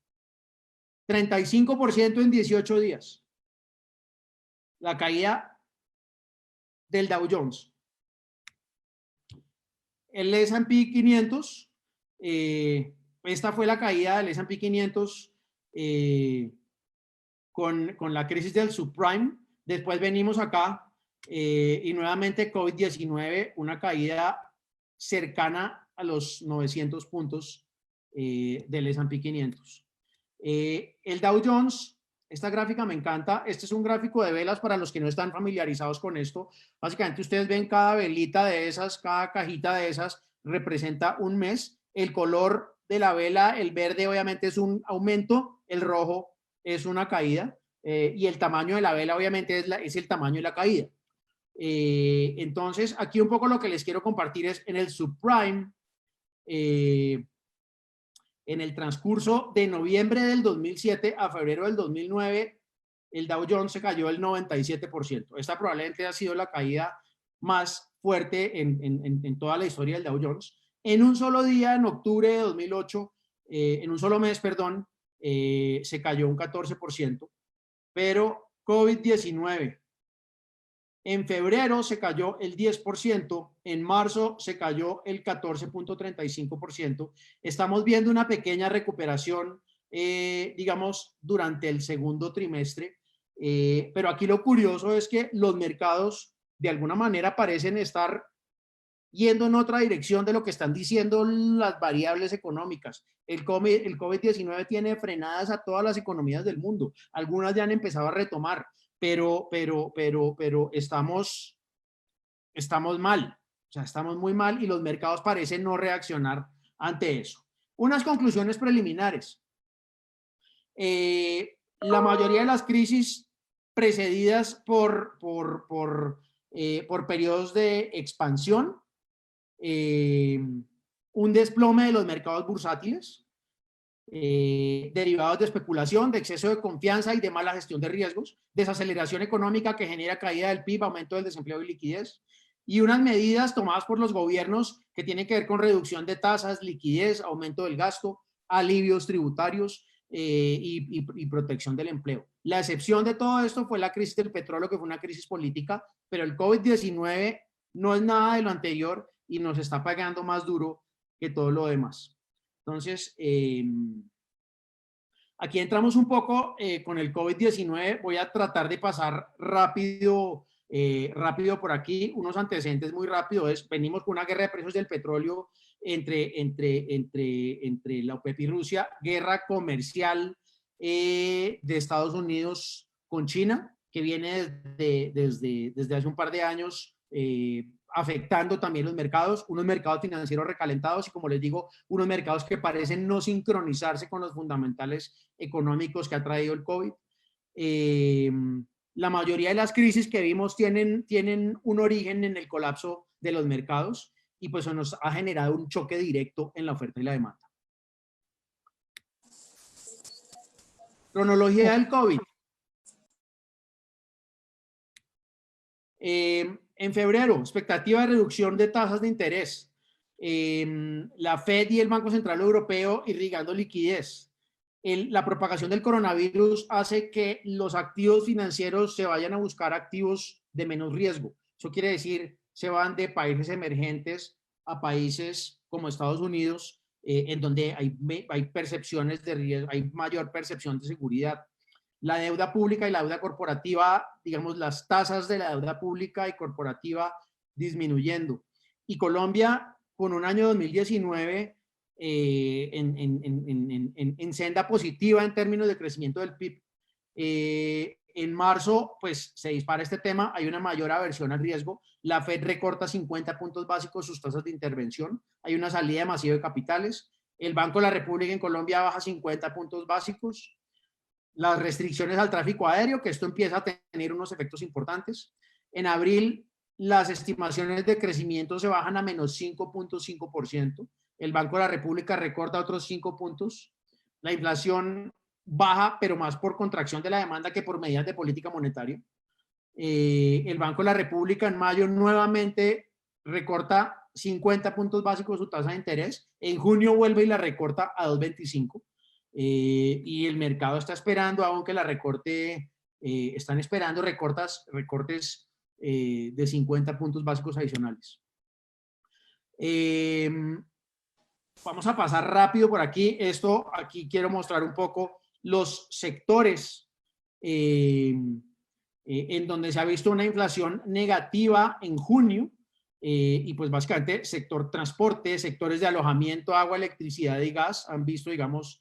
35% en 18 días. La caída del Dow Jones. El S&P 500, esta fue la caída del S&P 500 con la crisis del subprime. Después venimos acá y nuevamente COVID-19, una caída cercana a los 900 puntos del S&P 500. El Dow Jones, esta gráfica me encanta. Este es un gráfico de velas para los que no están familiarizados con esto. Básicamente ustedes ven cada velita de esas, cada cajita de esas representa un mes. El color de la vela, el verde obviamente es un aumento, el rojo es una caída y el tamaño de la vela obviamente es el tamaño de la caída. Entonces aquí un poco lo que les quiero compartir es en el subprime, en el transcurso de noviembre del 2007 a febrero del 2009, el Dow Jones se cayó el 97%. Esta probablemente ha sido la caída más fuerte en toda la historia del Dow Jones. En un solo día, en octubre de 2008, en un solo mes, perdón, se cayó un 14%. Pero COVID-19, en febrero se cayó el 10%, en marzo se cayó el 14,35%. Estamos viendo una pequeña recuperación, digamos, durante el segundo trimestre, pero aquí lo curioso es que los mercados de alguna manera parecen estar yendo en otra dirección de lo que están diciendo las variables económicas. El COVID-19 tiene frenadas a todas las economías del mundo. Algunas ya han empezado a retomar, pero estamos mal. O sea, estamos muy mal y los mercados parecen no reaccionar ante eso. Unas conclusiones preliminares. La mayoría de las crisis precedidas por periodos de expansión, un desplome de los mercados bursátiles, derivados de especulación, de exceso de confianza y de mala gestión de riesgos, desaceleración económica que genera caída del PIB, aumento del desempleo y liquidez, y unas medidas tomadas por los gobiernos que tienen que ver con reducción de tasas, liquidez, aumento del gasto, alivios tributarios y protección del empleo. La excepción de todo esto fue la crisis del petróleo, que fue una crisis política, pero el COVID-19 no es nada de lo anterior y nos está pegando más duro que todo lo demás. Entonces, aquí entramos un poco con el COVID-19. Voy a tratar de pasar rápido Rápido por aquí, unos antecedentes muy rápidos, venimos con una guerra de precios del petróleo entre la OPEP y Rusia, guerra comercial de Estados Unidos con China, que viene desde hace un par de años afectando también los mercados, unos mercados financieros recalentados y, como les digo, unos mercados que parecen no sincronizarse con los fundamentales económicos que ha traído el COVID. La mayoría de las crisis que vimos tienen un origen en el colapso de los mercados y pues eso nos ha generado un choque directo en la oferta y la demanda. Cronología del COVID. En febrero, expectativa de reducción de tasas de interés. La Fed y el Banco Central Europeo irrigando liquidez. La propagación del coronavirus hace que los activos financieros se vayan a buscar activos de menos riesgo. Eso quiere decir, se van de países emergentes a países como Estados Unidos, en donde hay percepciones de riesgo, hay mayor percepción de seguridad. La deuda pública y la deuda corporativa, digamos, las tasas de la deuda pública y corporativa disminuyendo. Y Colombia, con un año 2019 en senda positiva en términos de crecimiento del PIB. En marzo, pues se dispara este tema, hay una mayor aversión al riesgo, la Fed recorta 50 puntos básicos sus tasas de intervención, hay una salida masiva de capitales, el Banco de la República en Colombia baja 50 puntos básicos, las restricciones al tráfico aéreo, que esto empieza a tener unos efectos importantes. En abril, las estimaciones de crecimiento se bajan a menos 5.5%. El Banco de la República recorta otros 5 puntos. La inflación baja, pero más por contracción de la demanda que por medidas de política monetaria. El Banco de la República en mayo nuevamente recorta 50 puntos básicos su tasa de interés. En junio vuelve y la recorta a 2.25. Y el mercado está esperando, aunque la recorte, están esperando recortes de 50 puntos básicos adicionales. Vamos a pasar rápido por aquí. Aquí quiero mostrar un poco los sectores en donde se ha visto una inflación negativa en junio. Y pues básicamente sector transporte, sectores de alojamiento, agua, electricidad y gas han visto, digamos,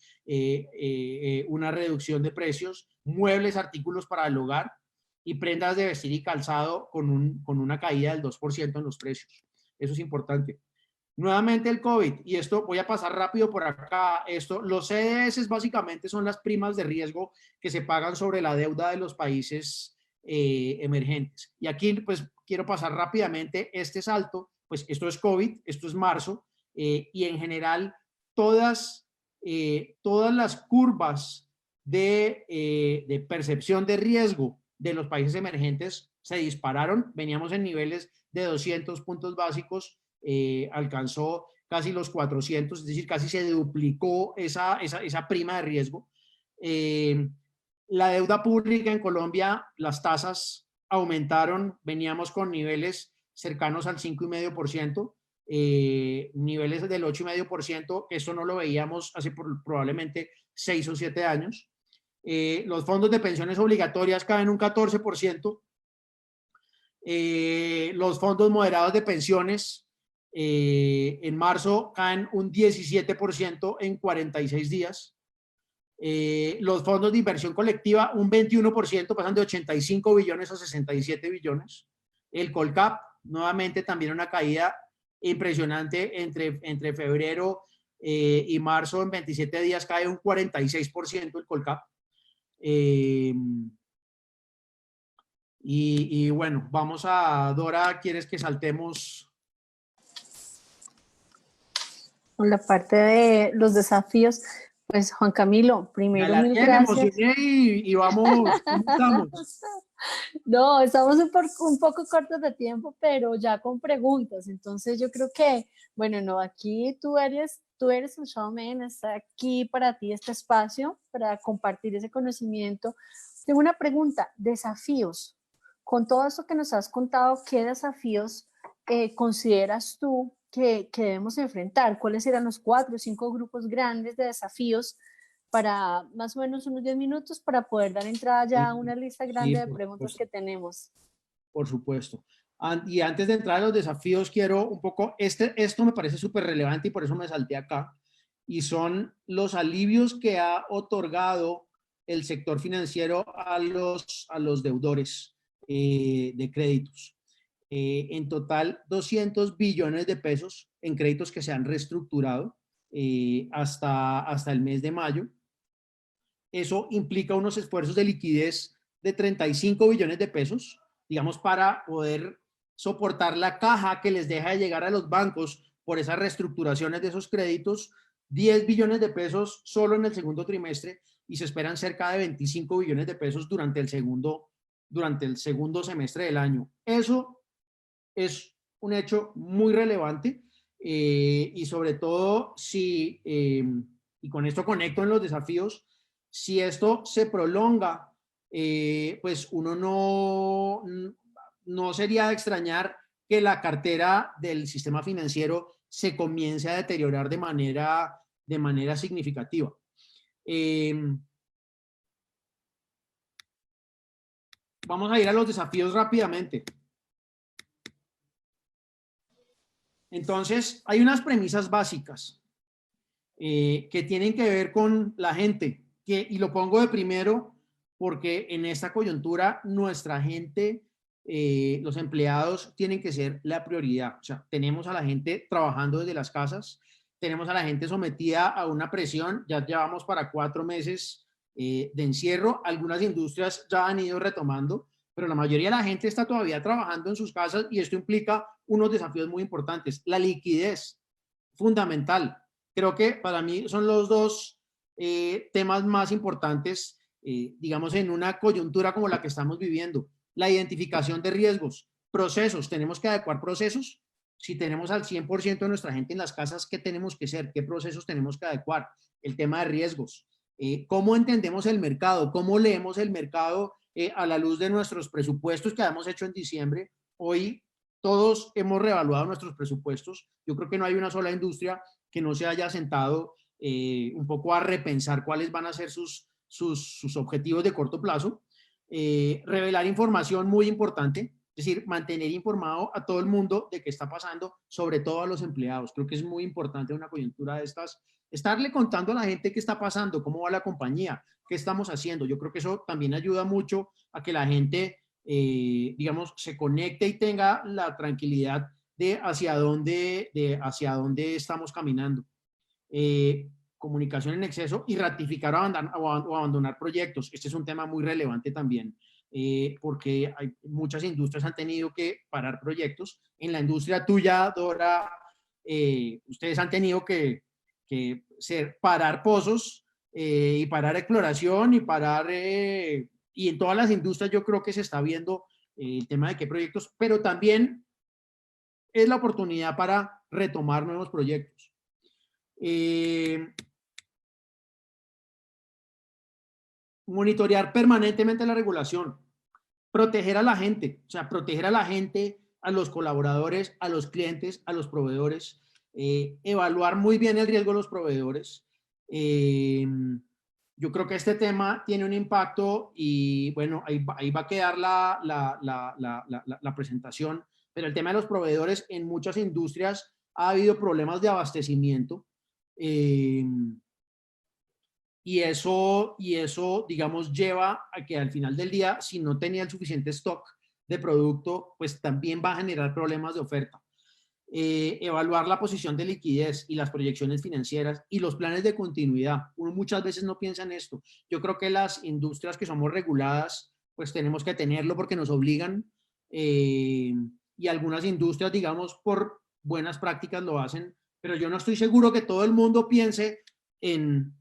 una reducción de precios, muebles, artículos para el hogar y prendas de vestir y calzado con una caída del 2% en los precios. Eso es importante. Nuevamente el COVID, y esto voy a pasar rápido por acá, los CDS básicamente son las primas de riesgo que se pagan sobre la deuda de los países emergentes. Y aquí pues quiero pasar rápidamente este salto, pues esto es COVID, esto es marzo, y en general todas las curvas de percepción de riesgo de los países emergentes se dispararon, veníamos en niveles de 200 puntos básicos, alcanzó casi los 400, es decir, casi se duplicó esa prima de riesgo. La deuda pública en Colombia, las tasas aumentaron, veníamos con niveles cercanos al 5,5%, niveles del 8,5%, esto no lo veíamos hace probablemente 6 o 7 años. Los fondos de pensiones obligatorias caen un 14%. Los fondos moderados de pensiones en marzo caen un 17% en 46 días. Los fondos de inversión colectiva un 21%, pasan de 85 billones a 67 billones. El Colcap, nuevamente también una caída impresionante entre febrero y marzo, en 27 días cae un 46% el Colcap. Y bueno, vamos a, Dora, ¿quieres que saltemos? Con la parte de los desafíos, pues Juan Camilo, primero mil gracias. Me emocioné y vamos, estamos. No, estamos un poco cortos de tiempo, pero ya con preguntas. Entonces yo creo que, bueno, no, aquí tú eres el showman, está aquí para ti este espacio, para compartir ese conocimiento. Tengo una pregunta, desafíos. Con todo esto que nos has contado, ¿qué desafíos consideras tú que debemos enfrentar? ¿Cuáles serán los 4 o 5 grupos grandes de desafíos para más o menos unos 10 minutos para poder dar entrada ya a una lista grande de preguntas que tenemos? Por supuesto. Y antes de entrar a los desafíos, quiero un poco, esto me parece súper relevante y por eso me salté acá, y son los alivios que ha otorgado el sector financiero a los deudores de créditos. En total, 200 billones de pesos en créditos que se han reestructurado hasta el mes de mayo. Eso implica unos esfuerzos de liquidez de 35 billones de pesos, digamos, para poder soportar la caja que les deja de llegar a los bancos por esas reestructuraciones de esos créditos, 10 billones de pesos solo en el segundo trimestre y se esperan cerca de 25 billones de pesos durante el segundo semestre del año. Eso es un hecho muy relevante y sobre todo si, y con esto conecto en los desafíos, si esto se prolonga, pues uno no sería de extrañar que la cartera del sistema financiero se comience a deteriorar de manera significativa. Vamos a ir a los desafíos rápidamente. Entonces, hay unas premisas básicas que tienen que ver con la gente, y lo pongo de primero porque en esta coyuntura nuestra gente, los empleados tienen que ser la prioridad. O sea, tenemos a la gente trabajando desde las casas, tenemos a la gente sometida a una presión, ya llevamos para 4 meses de encierro, algunas industrias ya han ido retomando, pero la mayoría de la gente está todavía trabajando en sus casas y esto implica unos desafíos muy importantes. La liquidez, fundamental. Creo que para mí son los dos temas más importantes, digamos, en una coyuntura como la que estamos viviendo. La identificación de riesgos, procesos, tenemos que adecuar procesos. Si tenemos al 100% de nuestra gente en las casas, ¿qué tenemos que hacer? ¿Qué procesos tenemos que adecuar? El tema de riesgos. ¿Cómo entendemos el mercado? ¿Cómo leemos el mercado a la luz de nuestros presupuestos que habíamos hecho en diciembre? Hoy todos hemos reevaluado nuestros presupuestos. Yo creo que no hay una sola industria que no se haya sentado un poco a repensar cuáles van a ser sus objetivos de corto plazo. Revelar información muy importante, es decir, mantener informado a todo el mundo de qué está pasando, sobre todo a los empleados. Creo que es muy importante en una coyuntura de estas, estarle contando a la gente qué está pasando, cómo va la compañía, qué estamos haciendo. Yo creo que eso también ayuda mucho a que la gente, digamos, se conecte y tenga la tranquilidad de hacia dónde estamos caminando. Comunicación en exceso y ratificar o abandonar proyectos. Este es un tema muy relevante también, porque muchas industrias han tenido que parar proyectos. En la industria tuya, Dora, ustedes han tenido que parar pozos y parar exploración y en todas las industrias yo creo que se está viendo el tema de qué proyectos, pero también es la oportunidad para retomar nuevos proyectos. Monitorear permanentemente la regulación, proteger a la gente, o sea, proteger a la gente, a los colaboradores, a los clientes, a los proveedores, evaluar muy bien el riesgo de los proveedores. Yo creo que este tema tiene un impacto y bueno, ahí va a quedar la presentación, pero el tema de los proveedores en muchas industrias ha habido problemas de abastecimiento. Y eso, digamos, lleva a que al final del día, si no tenía el suficiente stock de producto, pues también va a generar problemas de oferta. Evaluar la posición de liquidez y las proyecciones financieras y los planes de continuidad. Uno muchas veces no piensa en esto. Yo creo que las industrias que somos reguladas, pues tenemos que tenerlo porque nos obligan y algunas industrias, digamos, por buenas prácticas lo hacen, pero yo no estoy seguro que todo el mundo piense en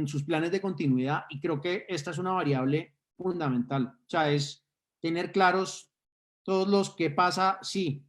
sus planes de continuidad y creo que esta es una variable fundamental. O sea, es tener claros todos los que pasa, sí,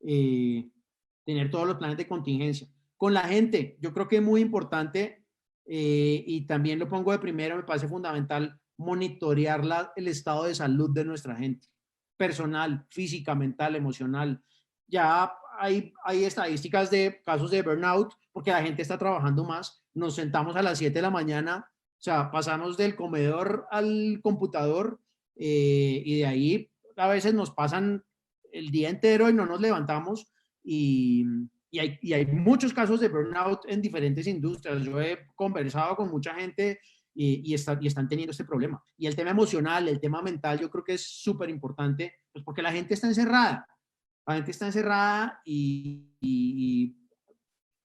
tener todos los planes de contingencia. Con la gente, yo creo que es muy importante y también lo pongo de primero, me parece fundamental monitorear el estado de salud de nuestra gente, personal, física, mental, emocional. Ya hay estadísticas de casos de burnout porque la gente está trabajando más. Nos sentamos a las 7 de la mañana, o sea, pasamos del comedor al computador y de ahí a veces nos pasan el día entero y no nos levantamos y hay muchos casos de burnout en diferentes industrias. Yo he conversado con mucha gente y están teniendo este problema. Y el tema emocional, el tema mental, yo creo que es súper importante, pues porque la gente está encerrada. La gente está encerrada y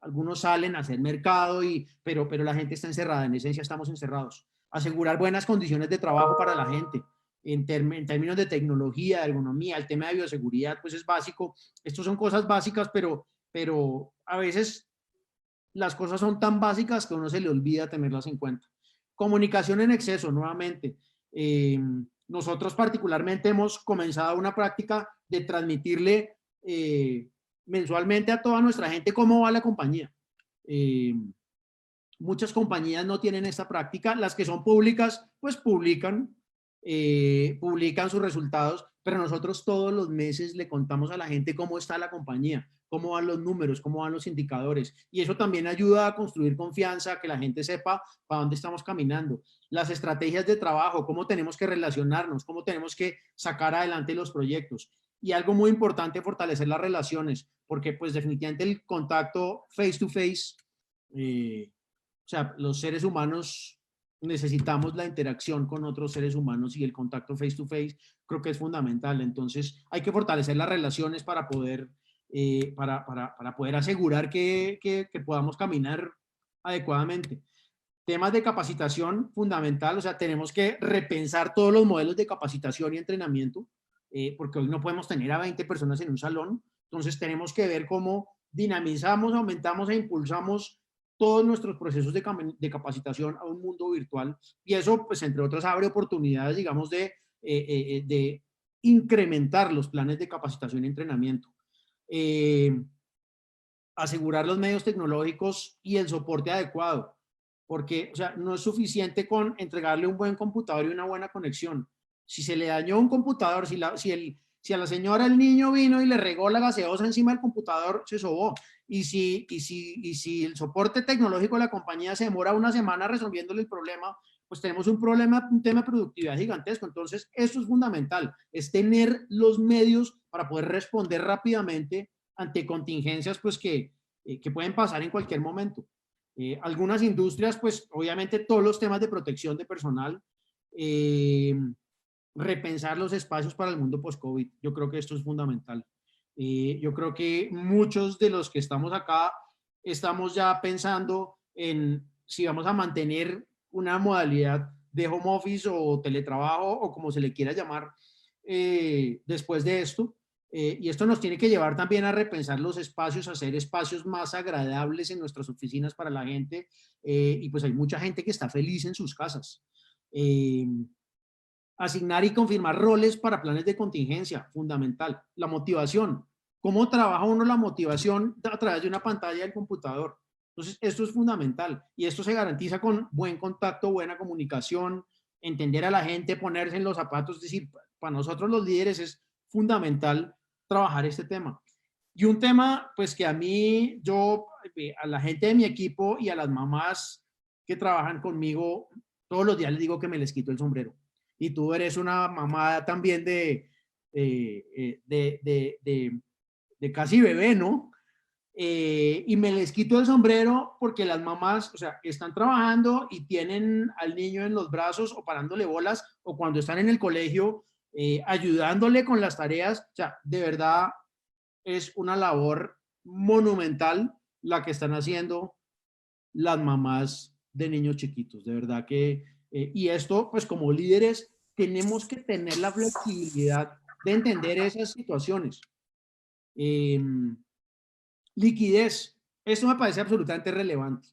algunos salen a hacer mercado, pero la gente está encerrada. En esencia estamos encerrados. Asegurar buenas condiciones de trabajo para la gente. En términos de tecnología, de ergonomía, el tema de bioseguridad, pues es básico. Estos son cosas básicas, pero a veces las cosas son tan básicas que a uno se le olvida tenerlas en cuenta. Comunicación en exceso, nuevamente. Nosotros particularmente hemos comenzado una práctica de transmitirle mensualmente a toda nuestra gente cómo va la compañía. Muchas compañías no tienen esta práctica. Las que son públicas, pues publican sus resultados, pero nosotros todos los meses le contamos a la gente cómo está la compañía, cómo van los números, cómo van los indicadores. Y eso también ayuda a construir confianza, que la gente sepa para dónde estamos caminando. Las estrategias de trabajo, cómo tenemos que relacionarnos, cómo tenemos que sacar adelante los proyectos. Y algo muy importante, fortalecer las relaciones, porque pues definitivamente el contacto face to face, o sea, los seres humanos necesitamos la interacción con otros seres humanos y el contacto face to face creo que es fundamental. Entonces hay que fortalecer las relaciones para poder, para poder asegurar que podamos caminar adecuadamente. Temas de capacitación fundamental, o sea, tenemos que repensar todos los modelos de capacitación y entrenamiento, porque hoy no podemos tener a 20 personas en un salón. Entonces tenemos que ver cómo dinamizamos, aumentamos e impulsamos todos nuestros procesos de capacitación a un mundo virtual, y eso, pues, entre otras, abre oportunidades, digamos, de incrementar los planes de capacitación y entrenamiento. Asegurar los medios tecnológicos y el soporte adecuado, porque, o sea, no es suficiente con entregarle un buen computador y una buena conexión. Si se le dañó un computador, si a la señora el niño vino y le regó la gaseosa encima del computador, se sobó. Y si el soporte tecnológico de la compañía se demora una semana resolviéndole el problema, pues tenemos un problema, un tema de productividad gigantesco. Entonces, esto es fundamental, es tener los medios para poder responder rápidamente ante contingencias, pues que pueden pasar en cualquier momento. Algunas industrias, pues obviamente todos los temas de protección de personal, repensar los espacios para el mundo post-COVID. Yo creo que esto es fundamental. Yo creo que muchos de los que estamos acá estamos ya pensando en si vamos a mantener una modalidad de home office o teletrabajo o como se le quiera llamar después de esto. Y esto nos tiene que llevar también a repensar los espacios, a hacer espacios más agradables en nuestras oficinas para la gente. Y pues hay mucha gente que está feliz en sus casas. Asignar y confirmar roles para planes de contingencia, fundamental. La motivación. ¿Cómo trabaja uno la motivación a través de una pantalla del computador? Entonces, esto es fundamental. Y esto se garantiza con buen contacto, buena comunicación, entender a la gente, ponerse en los zapatos. Es decir, para nosotros los líderes es fundamental trabajar este tema. Y un tema, pues que a mí, a la gente de mi equipo y a las mamás que trabajan conmigo, todos los días les digo que me les quito el sombrero. Y tú eres una mamá también de casi bebé, ¿no? Y me les quito el sombrero porque las mamás, o sea, están trabajando y tienen al niño en los brazos o parándole bolas, o cuando están en el colegio ayudándole con las tareas. O sea, de verdad es una labor monumental la que están haciendo las mamás de niños chiquitos, de verdad que, y esto, pues como líderes, tenemos que tener la flexibilidad de entender esas situaciones. Liquidez, esto me parece absolutamente relevante.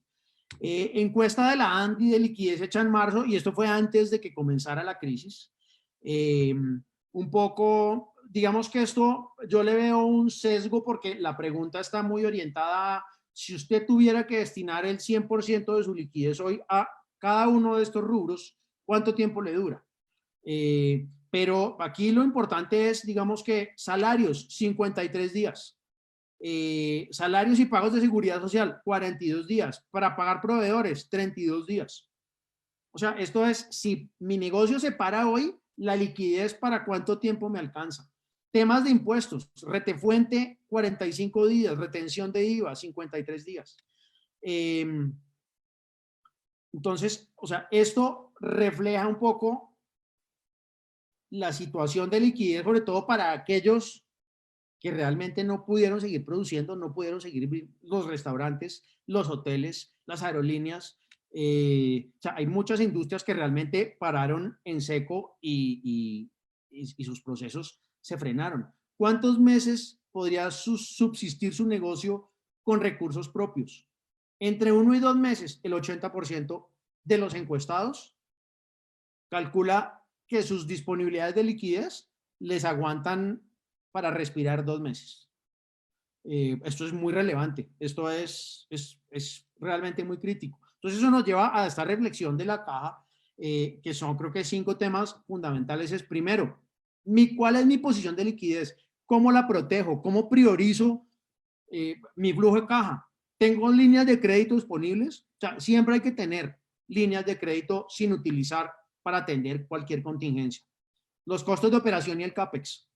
Encuesta de la ANDI de liquidez hecha en marzo, y esto fue antes de que comenzara la crisis. Un poco, digamos que esto yo le veo un sesgo porque la pregunta está muy orientada a si usted tuviera que destinar el 100% de su liquidez hoy a cada uno de estos rubros, ¿cuánto tiempo le dura? Pero aquí lo importante es, digamos que salarios, 53 días. Salarios y pagos de seguridad social, 42 días. Para pagar proveedores, 32 días. O sea, esto es, si mi negocio se para hoy la liquidez para cuánto tiempo me alcanza. Temas de impuestos, retefuente 45 días, retención de IVA 53 días. Entonces, o sea, esto refleja un poco la situación de liquidez, sobre todo para aquellos que realmente no pudieron seguir produciendo, no pudieron seguir los restaurantes, los hoteles, las aerolíneas. O sea, hay muchas industrias que realmente pararon en seco y sus procesos se frenaron. ¿Cuántos meses podría subsistir su negocio con recursos propios? Entre 1 y 2 meses, el 80% de los encuestados calcula que sus disponibilidades de liquidez les aguantan para respirar 2 meses. Esto es muy relevante, esto es realmente muy crítico. Entonces eso nos lleva a esta reflexión de la caja, que son creo que 5 temas fundamentales. Es primero, ¿cuál es mi posición de liquidez? ¿Cómo la protejo? ¿Cómo priorizo mi flujo de caja? ¿Tengo líneas de crédito disponibles? O sea, siempre hay que tener líneas de crédito sin utilizar para atender cualquier contingencia. Los costos de operación y el CAPEX.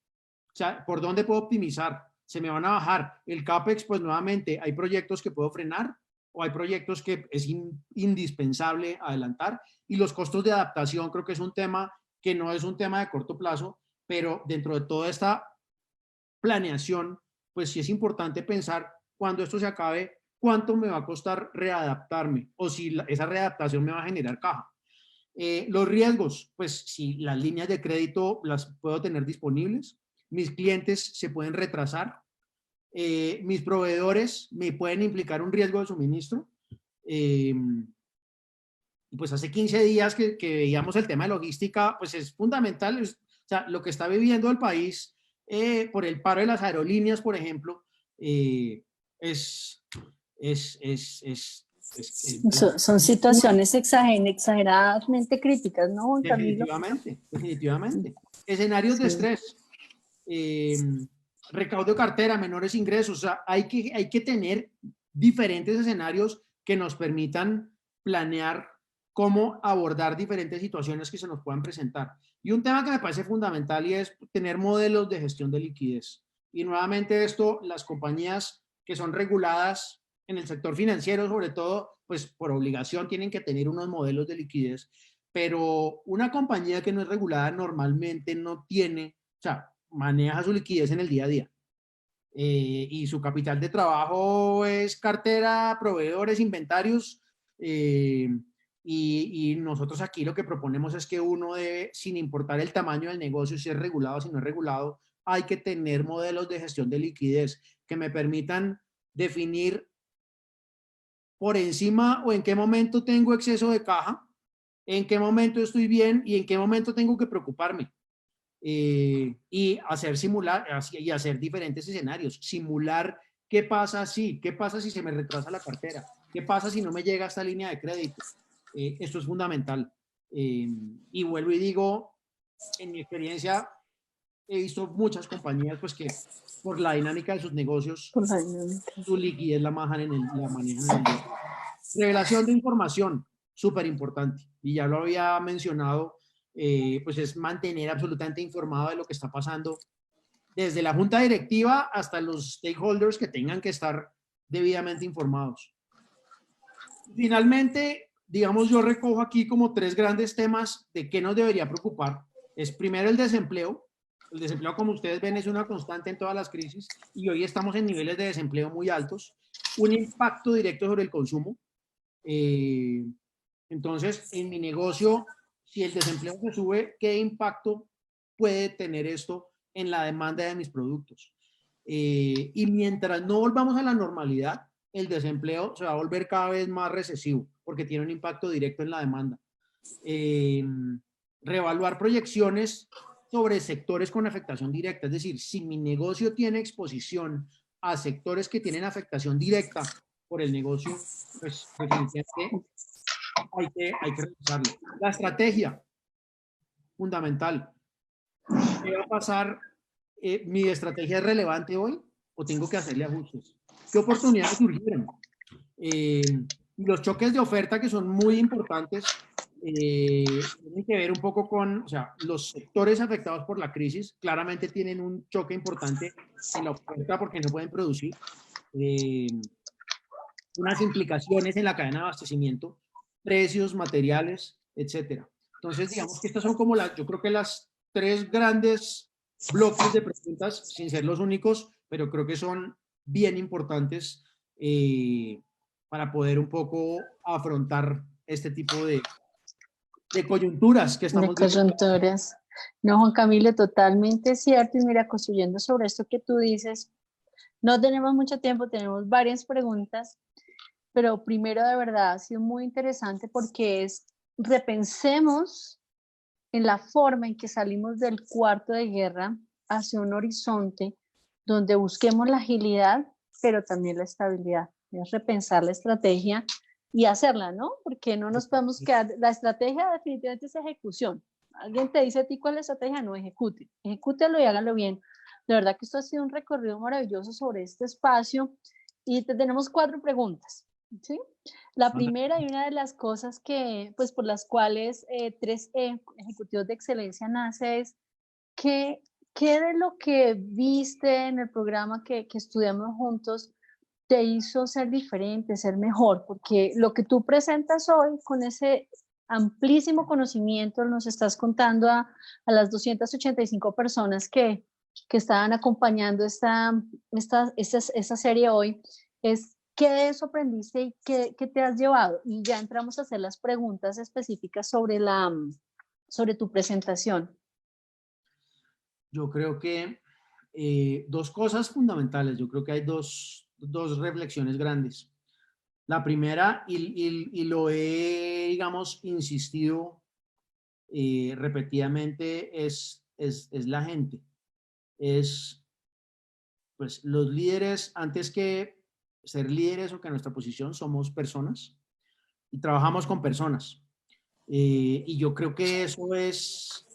O sea, ¿por dónde puedo optimizar? Se me van a bajar. El CAPEX, pues nuevamente, hay proyectos que puedo frenar o hay proyectos que es indispensable adelantar. Y los costos de adaptación creo que es un tema que no es un tema de corto plazo, pero dentro de toda esta planeación, pues sí es importante pensar cuando esto se acabe, cuánto me va a costar readaptarme o si esa readaptación me va a generar caja. Los riesgos, pues si las líneas de crédito las puedo tener disponibles, mis clientes se pueden retrasar, mis proveedores me pueden implicar un riesgo de suministro. Pues hace 15 días que veíamos el tema de logística, pues es fundamental, o sea, lo que está viviendo el país por el paro de las aerolíneas, por ejemplo, son situaciones exageradamente críticas, ¿no, Juan Camilo? Definitivamente, definitivamente. Escenarios de estrés, recaudo de cartera, menores ingresos, o sea, hay que tener diferentes escenarios que nos permitan planear cómo abordar diferentes situaciones que se nos puedan presentar. Y un tema que me parece fundamental y es tener modelos de gestión de liquidez. Y nuevamente esto, las compañías que son reguladas en el sector financiero, sobre todo, pues por obligación tienen que tener unos modelos de liquidez, pero una compañía que no es regulada normalmente no tiene, o sea, maneja su liquidez en el día a día. Y su capital de trabajo es cartera, proveedores, inventarios, y nosotros aquí lo que proponemos es que uno debe, sin importar el tamaño del negocio, si es regulado o si no es regulado, hay que tener modelos de gestión de liquidez que me permitan definir por encima o en qué momento tengo exceso de caja, en qué momento estoy bien y en qué momento tengo que preocuparme. Y hacer diferentes escenarios, simular qué pasa si se me retrasa la cartera, qué pasa si no me llega esta línea de crédito. Esto es fundamental. Y vuelvo y digo, en mi experiencia he visto muchas compañías pues que por la dinámica de sus negocios, su liquidez la manejan en el día. Revelación de información, súper importante, y ya lo había mencionado, pues es mantener absolutamente informado de lo que está pasando desde la junta directiva hasta los stakeholders que tengan que estar debidamente informados. Finalmente, digamos, yo recojo aquí como 3 grandes temas de qué nos debería preocupar. Es primero el desempleo. El desempleo, como ustedes ven, es una constante en todas las crisis y hoy estamos en niveles de desempleo muy altos. Un impacto directo sobre el consumo. Entonces, en mi negocio, si el desempleo se sube, ¿qué impacto puede tener esto en la demanda de mis productos? Y mientras no volvamos a la normalidad, el desempleo se va a volver cada vez más recesivo porque tiene un impacto directo en la demanda. Reevaluar proyecciones sobre sectores con afectación directa, es decir, si mi negocio tiene exposición a sectores que tienen afectación directa por el negocio, pues definitivamente hay que revisarlo. La estrategia, fundamental. ¿Qué va a pasar? ¿Mi estrategia es relevante hoy o tengo que hacerle ajustes? ¿Qué oportunidades surgieron? Los choques de oferta que son muy importantes, tiene que ver un poco con, o sea, los sectores afectados por la crisis claramente tienen un choque importante en la oferta porque no pueden producir, eh, unas implicaciones en la cadena de abastecimiento, precios, materiales, etcétera. Entonces, digamos que estas son como las, yo creo que las tres grandes bloques de preguntas, sin ser los únicos, pero creo que son bien importantes para poder un poco afrontar este tipo de coyunturas que De estamos viendo. coyunturas. No, Juan Camilo, totalmente cierto. Y mira, construyendo sobre esto que tú dices, no tenemos mucho tiempo, tenemos varias preguntas, pero primero de verdad ha sido muy interesante porque es repensemos en la forma en que salimos del cuarto de guerra hacia un horizonte donde busquemos la agilidad, pero también la estabilidad. Es repensar la estrategia y hacerla, ¿no? Porque no nos podemos quedar, la estrategia definitivamente es ejecución. Alguien te dice a ti cuál es la estrategia, no, ejecútelo y hágalo bien. De verdad que esto ha sido un recorrido maravilloso sobre este espacio y tenemos 4 preguntas, ¿sí? La primera y una de las cosas que, pues, por las cuales 3E, Ejecutivos de Excelencia, nace es ¿qué, qué de lo que viste en el programa que estudiamos juntos te hizo ser diferente, ser mejor? Porque lo que tú presentas hoy con ese amplísimo conocimiento nos estás contando a las 285 personas que estaban acompañando esta serie hoy, es qué de eso aprendiste y qué te has llevado. Y ya entramos a hacer las preguntas específicas sobre tu presentación. Yo creo que dos cosas fundamentales, yo creo que hay dos reflexiones grandes. La primera, y lo he, digamos, insistido repetidamente, es la gente. Es, pues, los líderes, antes que ser líderes o que nuestra posición, somos personas y trabajamos con personas. Y yo creo que eso es,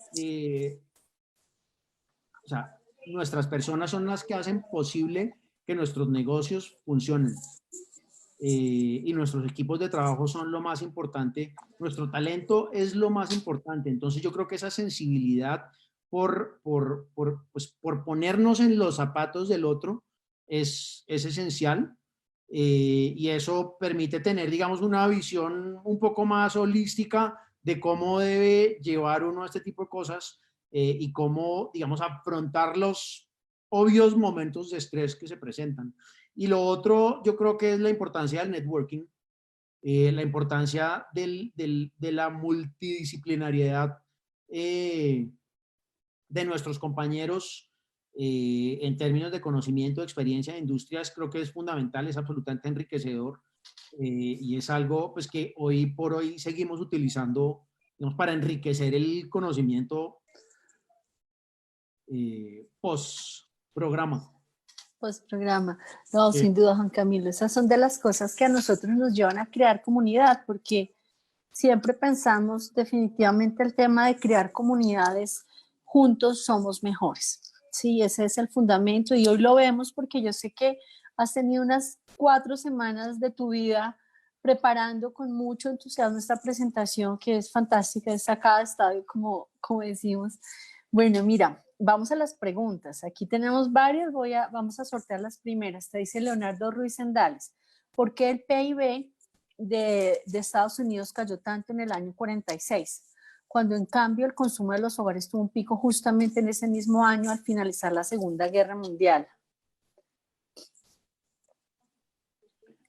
o sea, nuestras personas son las que hacen posible que nuestros negocios funcionen. Y nuestros equipos de trabajo son lo más importante, nuestro talento es lo más importante. Entonces yo creo que esa sensibilidad pues, por ponernos en los zapatos del otro es esencial, y eso permite tener, digamos, una visión un poco más holística de cómo debe llevar uno a este tipo de cosas, y cómo, digamos, afrontar los obvios momentos de estrés que se presentan. Y lo otro, yo creo que es la importancia del networking, la importancia de la multidisciplinariedad de nuestros compañeros en términos de conocimiento, de experiencia de industrias, creo que es fundamental, es absolutamente enriquecedor, y es algo pues, que hoy por hoy seguimos utilizando, digamos, para enriquecer el conocimiento post programa. Programa. No, sin duda, Juan Camilo, esas son de las cosas que a nosotros nos llevan a crear comunidad, porque siempre pensamos definitivamente el tema de crear comunidades, juntos somos mejores. Sí, ese es el fundamento y hoy lo vemos porque yo sé que has tenido unas 4 semanas de tu vida preparando con mucho entusiasmo esta presentación que es fantástica, es sacada de estadio, como decimos. Bueno, mira, vamos a las preguntas. Aquí tenemos varias, vamos a sortear las primeras. Te dice Leonardo Ruiz Endales, ¿por qué el PIB de Estados Unidos cayó tanto en el año 46, cuando en cambio el consumo de los hogares tuvo un pico justamente en ese mismo año al finalizar la Segunda Guerra Mundial?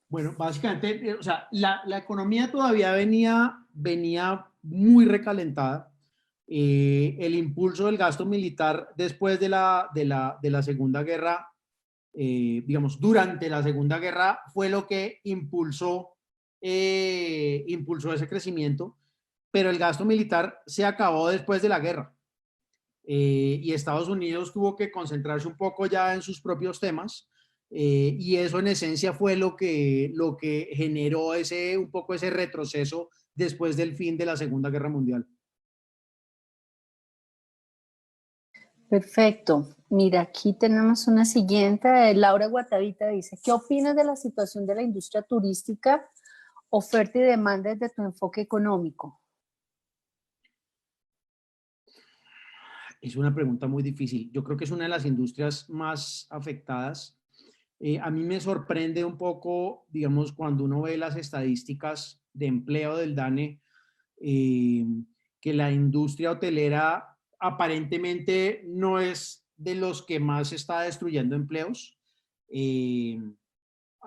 Bueno, básicamente, o sea, la economía todavía venía muy recalentada. El impulso del gasto militar después de la Segunda Guerra, digamos, durante la Segunda Guerra, fue lo que impulsó ese crecimiento, pero el gasto militar se acabó después de la guerra. Y Estados Unidos tuvo que concentrarse un poco ya en sus propios temas, y eso en esencia fue lo que generó un poco ese retroceso después del fin de la Segunda Guerra Mundial. Perfecto. Mira, aquí tenemos una siguiente. Laura Guatavita dice, ¿qué opinas de la situación de la industria turística, oferta y demanda desde tu enfoque económico? Es una pregunta muy difícil. Yo creo que es una de las industrias más afectadas. A mí me sorprende un poco, digamos, cuando uno ve las estadísticas de empleo del DANE, eh, que la industria hotelera aparentemente no es de los que más está destruyendo empleos. Eh,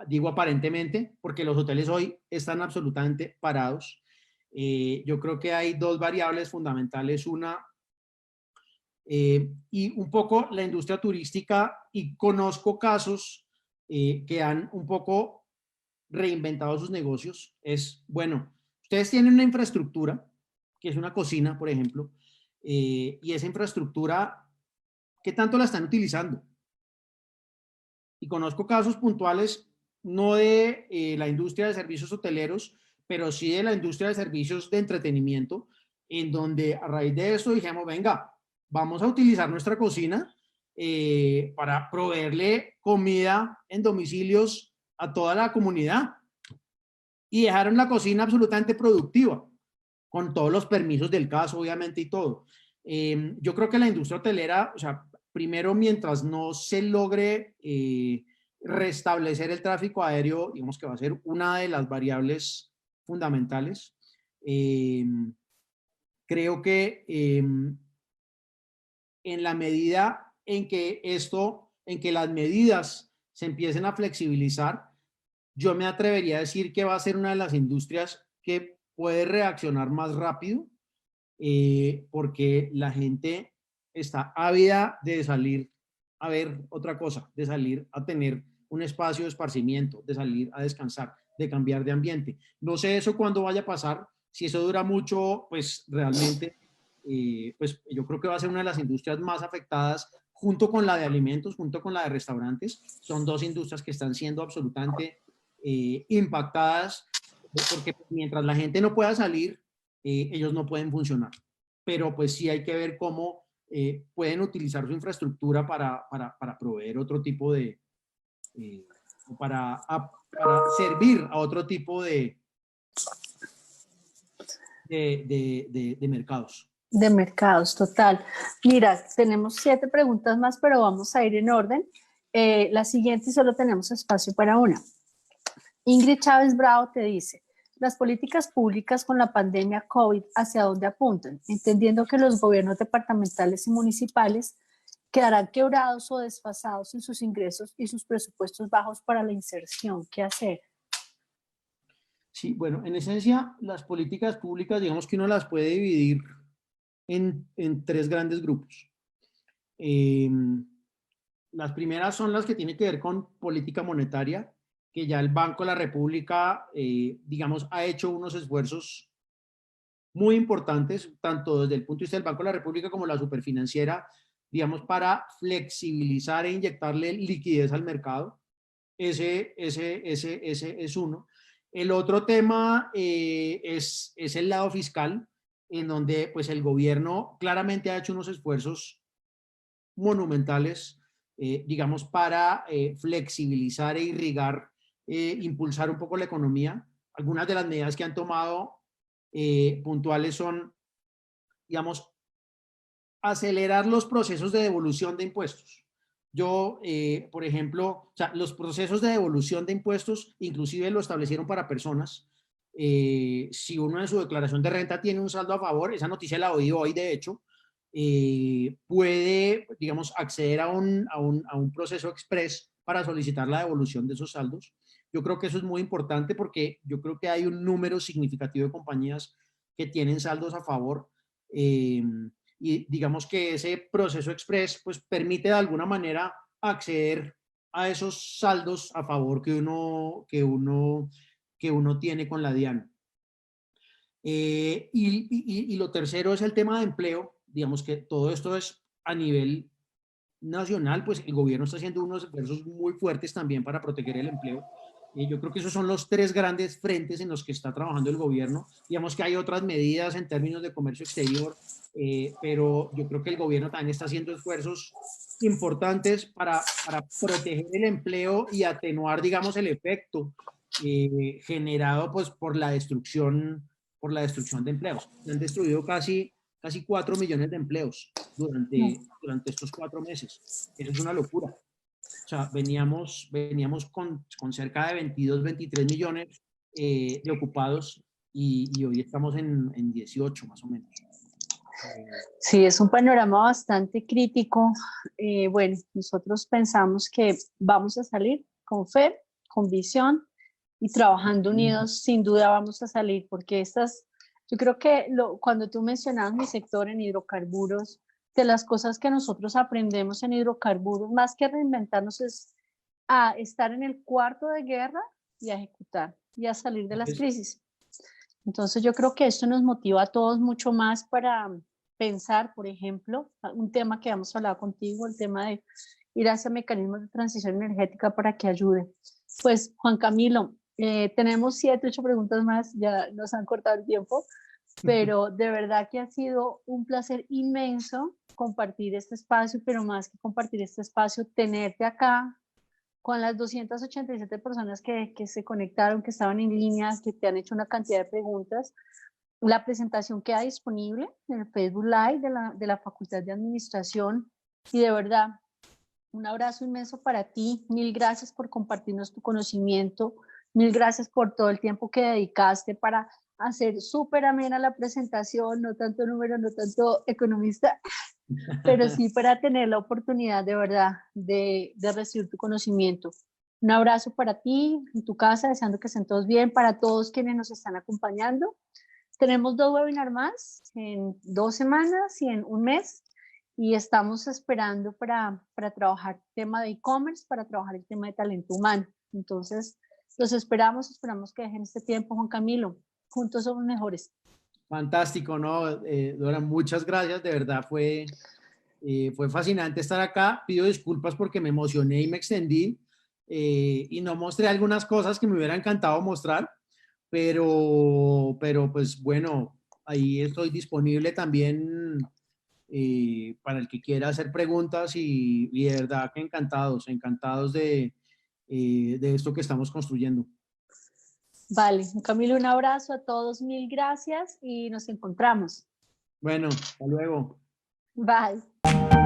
Digo aparentemente, porque los hoteles hoy están absolutamente parados. Yo creo que hay dos variables fundamentales. Una, y un poco la industria turística, y conozco casos que han un poco reinventado sus negocios. Es, bueno, ustedes tienen una infraestructura, que es una cocina, por ejemplo, y esa infraestructura, ¿qué tanto la están utilizando? Y conozco casos puntuales, no de la industria de servicios hoteleros, pero sí de la industria de servicios de entretenimiento, en donde a raíz de esto dijimos, venga, vamos a utilizar nuestra cocina para proveerle comida en domicilios a toda la comunidad. Y dejaron la cocina absolutamente productiva, con todos los permisos del caso, obviamente, y todo. Yo creo que la industria hotelera, o sea, primero, mientras no se logre restablecer el tráfico aéreo, digamos que va a ser una de las variables fundamentales. Eh, Creo que en la medida en que en que las medidas se empiecen a flexibilizar, yo me atrevería a decir que va a ser una de las industrias que puede reaccionar más rápido, porque la gente está ávida de salir a ver otra cosa, de salir a tener un espacio de esparcimiento, de salir a descansar, de cambiar de ambiente. No sé eso cuándo vaya a pasar. Si eso dura mucho, pues realmente, pues yo creo que va a ser una de las industrias más afectadas, junto con la de alimentos, junto con la de restaurantes. Son dos industrias que están siendo absolutamente impactadas, porque mientras la gente no pueda salir, ellos no pueden funcionar. Pero pues sí hay que ver cómo pueden utilizar su infraestructura para proveer otro tipo de, eh, para servir a otro tipo de mercados. De mercados, total. Mira, tenemos 7 preguntas más, pero vamos a ir en orden. La siguiente, y solo tenemos espacio para una. Ingrid Chávez Bravo te dice, las políticas públicas con la pandemia COVID, ¿hacia dónde apuntan? Entendiendo que los gobiernos departamentales y municipales quedarán quebrados o desfasados en sus ingresos y sus presupuestos bajos para la inserción. ¿Qué hacer? Sí, bueno, en esencia, las políticas públicas, digamos que uno las puede dividir en tres grandes grupos. Las primeras son las que tienen que ver con política monetaria, que ya el Banco de la República, digamos, ha hecho unos esfuerzos muy importantes, tanto desde el punto de vista del Banco de la República como la superfinanciera, digamos, para flexibilizar e inyectarle liquidez al mercado. Ese es uno. El otro tema es el lado fiscal, en donde pues el gobierno claramente ha hecho unos esfuerzos monumentales, digamos, para flexibilizar e irrigar, impulsar un poco la economía. Algunas de las medidas que han tomado puntuales son, digamos, acelerar los procesos de devolución de impuestos. Yo, por ejemplo, o sea, los procesos de devolución de impuestos inclusive lo establecieron para personas. Si uno en su declaración de renta tiene un saldo a favor, esa noticia la oí hoy, de hecho, puede, digamos, acceder a un proceso express para solicitar la devolución de esos saldos. Yo creo que eso es muy importante porque yo creo que hay un número significativo de compañías que tienen saldos a favor. Y digamos que ese proceso express pues permite de alguna manera acceder a esos saldos a favor que uno tiene con la DIAN. Y lo tercero es el tema de empleo. Digamos que todo esto es a nivel nacional, pues el gobierno está haciendo unos esfuerzos muy fuertes también para proteger el empleo. Yo creo que esos son los tres grandes frentes en los que está trabajando el gobierno. Digamos que hay otras medidas en términos de comercio exterior, pero yo creo que el gobierno también está haciendo esfuerzos importantes para proteger el empleo y atenuar, digamos, el efecto generado pues por la destrucción de empleos. Se han destruido casi casi 4 millones de empleos durante estos 4 meses. Eso es una locura. O sea, veníamos con cerca de 22, 23 millones de ocupados y hoy estamos en 18 más o menos. Sí, es un panorama bastante crítico. Bueno, nosotros pensamos que vamos a salir con fe, con visión y trabajando unidos, sin duda vamos a salir, porque yo creo que cuando tú mencionabas mi sector en hidrocarburos, de las cosas que nosotros aprendemos en hidrocarburos, más que reinventarnos, es a estar en el cuarto de guerra y a ejecutar y a salir de las crisis. Entonces yo creo que esto nos motiva a todos mucho más para pensar, por ejemplo, un tema que hemos hablado contigo, el tema de ir hacia mecanismos de transición energética para que ayude. Pues Juan Camilo, tenemos 7, 8 preguntas más, ya nos han cortado el tiempo, pero de verdad que ha sido un placer inmenso compartir este espacio, pero más que compartir este espacio, tenerte acá con las 287 personas que se conectaron, que estaban en línea, que te han hecho una cantidad de preguntas. La presentación queda disponible en el Facebook Live de la Facultad de Administración y de verdad, un abrazo inmenso para ti. Mil gracias por compartirnos tu conocimiento. Mil gracias por todo el tiempo que dedicaste para hacer súper amena la presentación, no tanto número, no tanto economista, pero sí para tener la oportunidad de verdad de recibir tu conocimiento. Un abrazo para ti, en tu casa, deseando que estén todos bien, para todos quienes nos están acompañando. Tenemos 2 webinars más en 2 semanas y en un mes y estamos esperando para trabajar el tema de e-commerce, para trabajar el tema de talento humano. Entonces, los esperamos que dejen este tiempo, Juan Camilo. Juntos somos mejores. Fantástico, ¿no? Dora, muchas gracias, de verdad fue fascinante estar acá. Pido disculpas porque me emocioné y me extendí y no mostré algunas cosas que me hubiera encantado mostrar, pero pues bueno, ahí estoy disponible también para el que quiera hacer preguntas y de verdad que encantados de esto que estamos construyendo. Vale, Camilo, un abrazo a todos, mil gracias y nos encontramos. Bueno, hasta luego. Bye.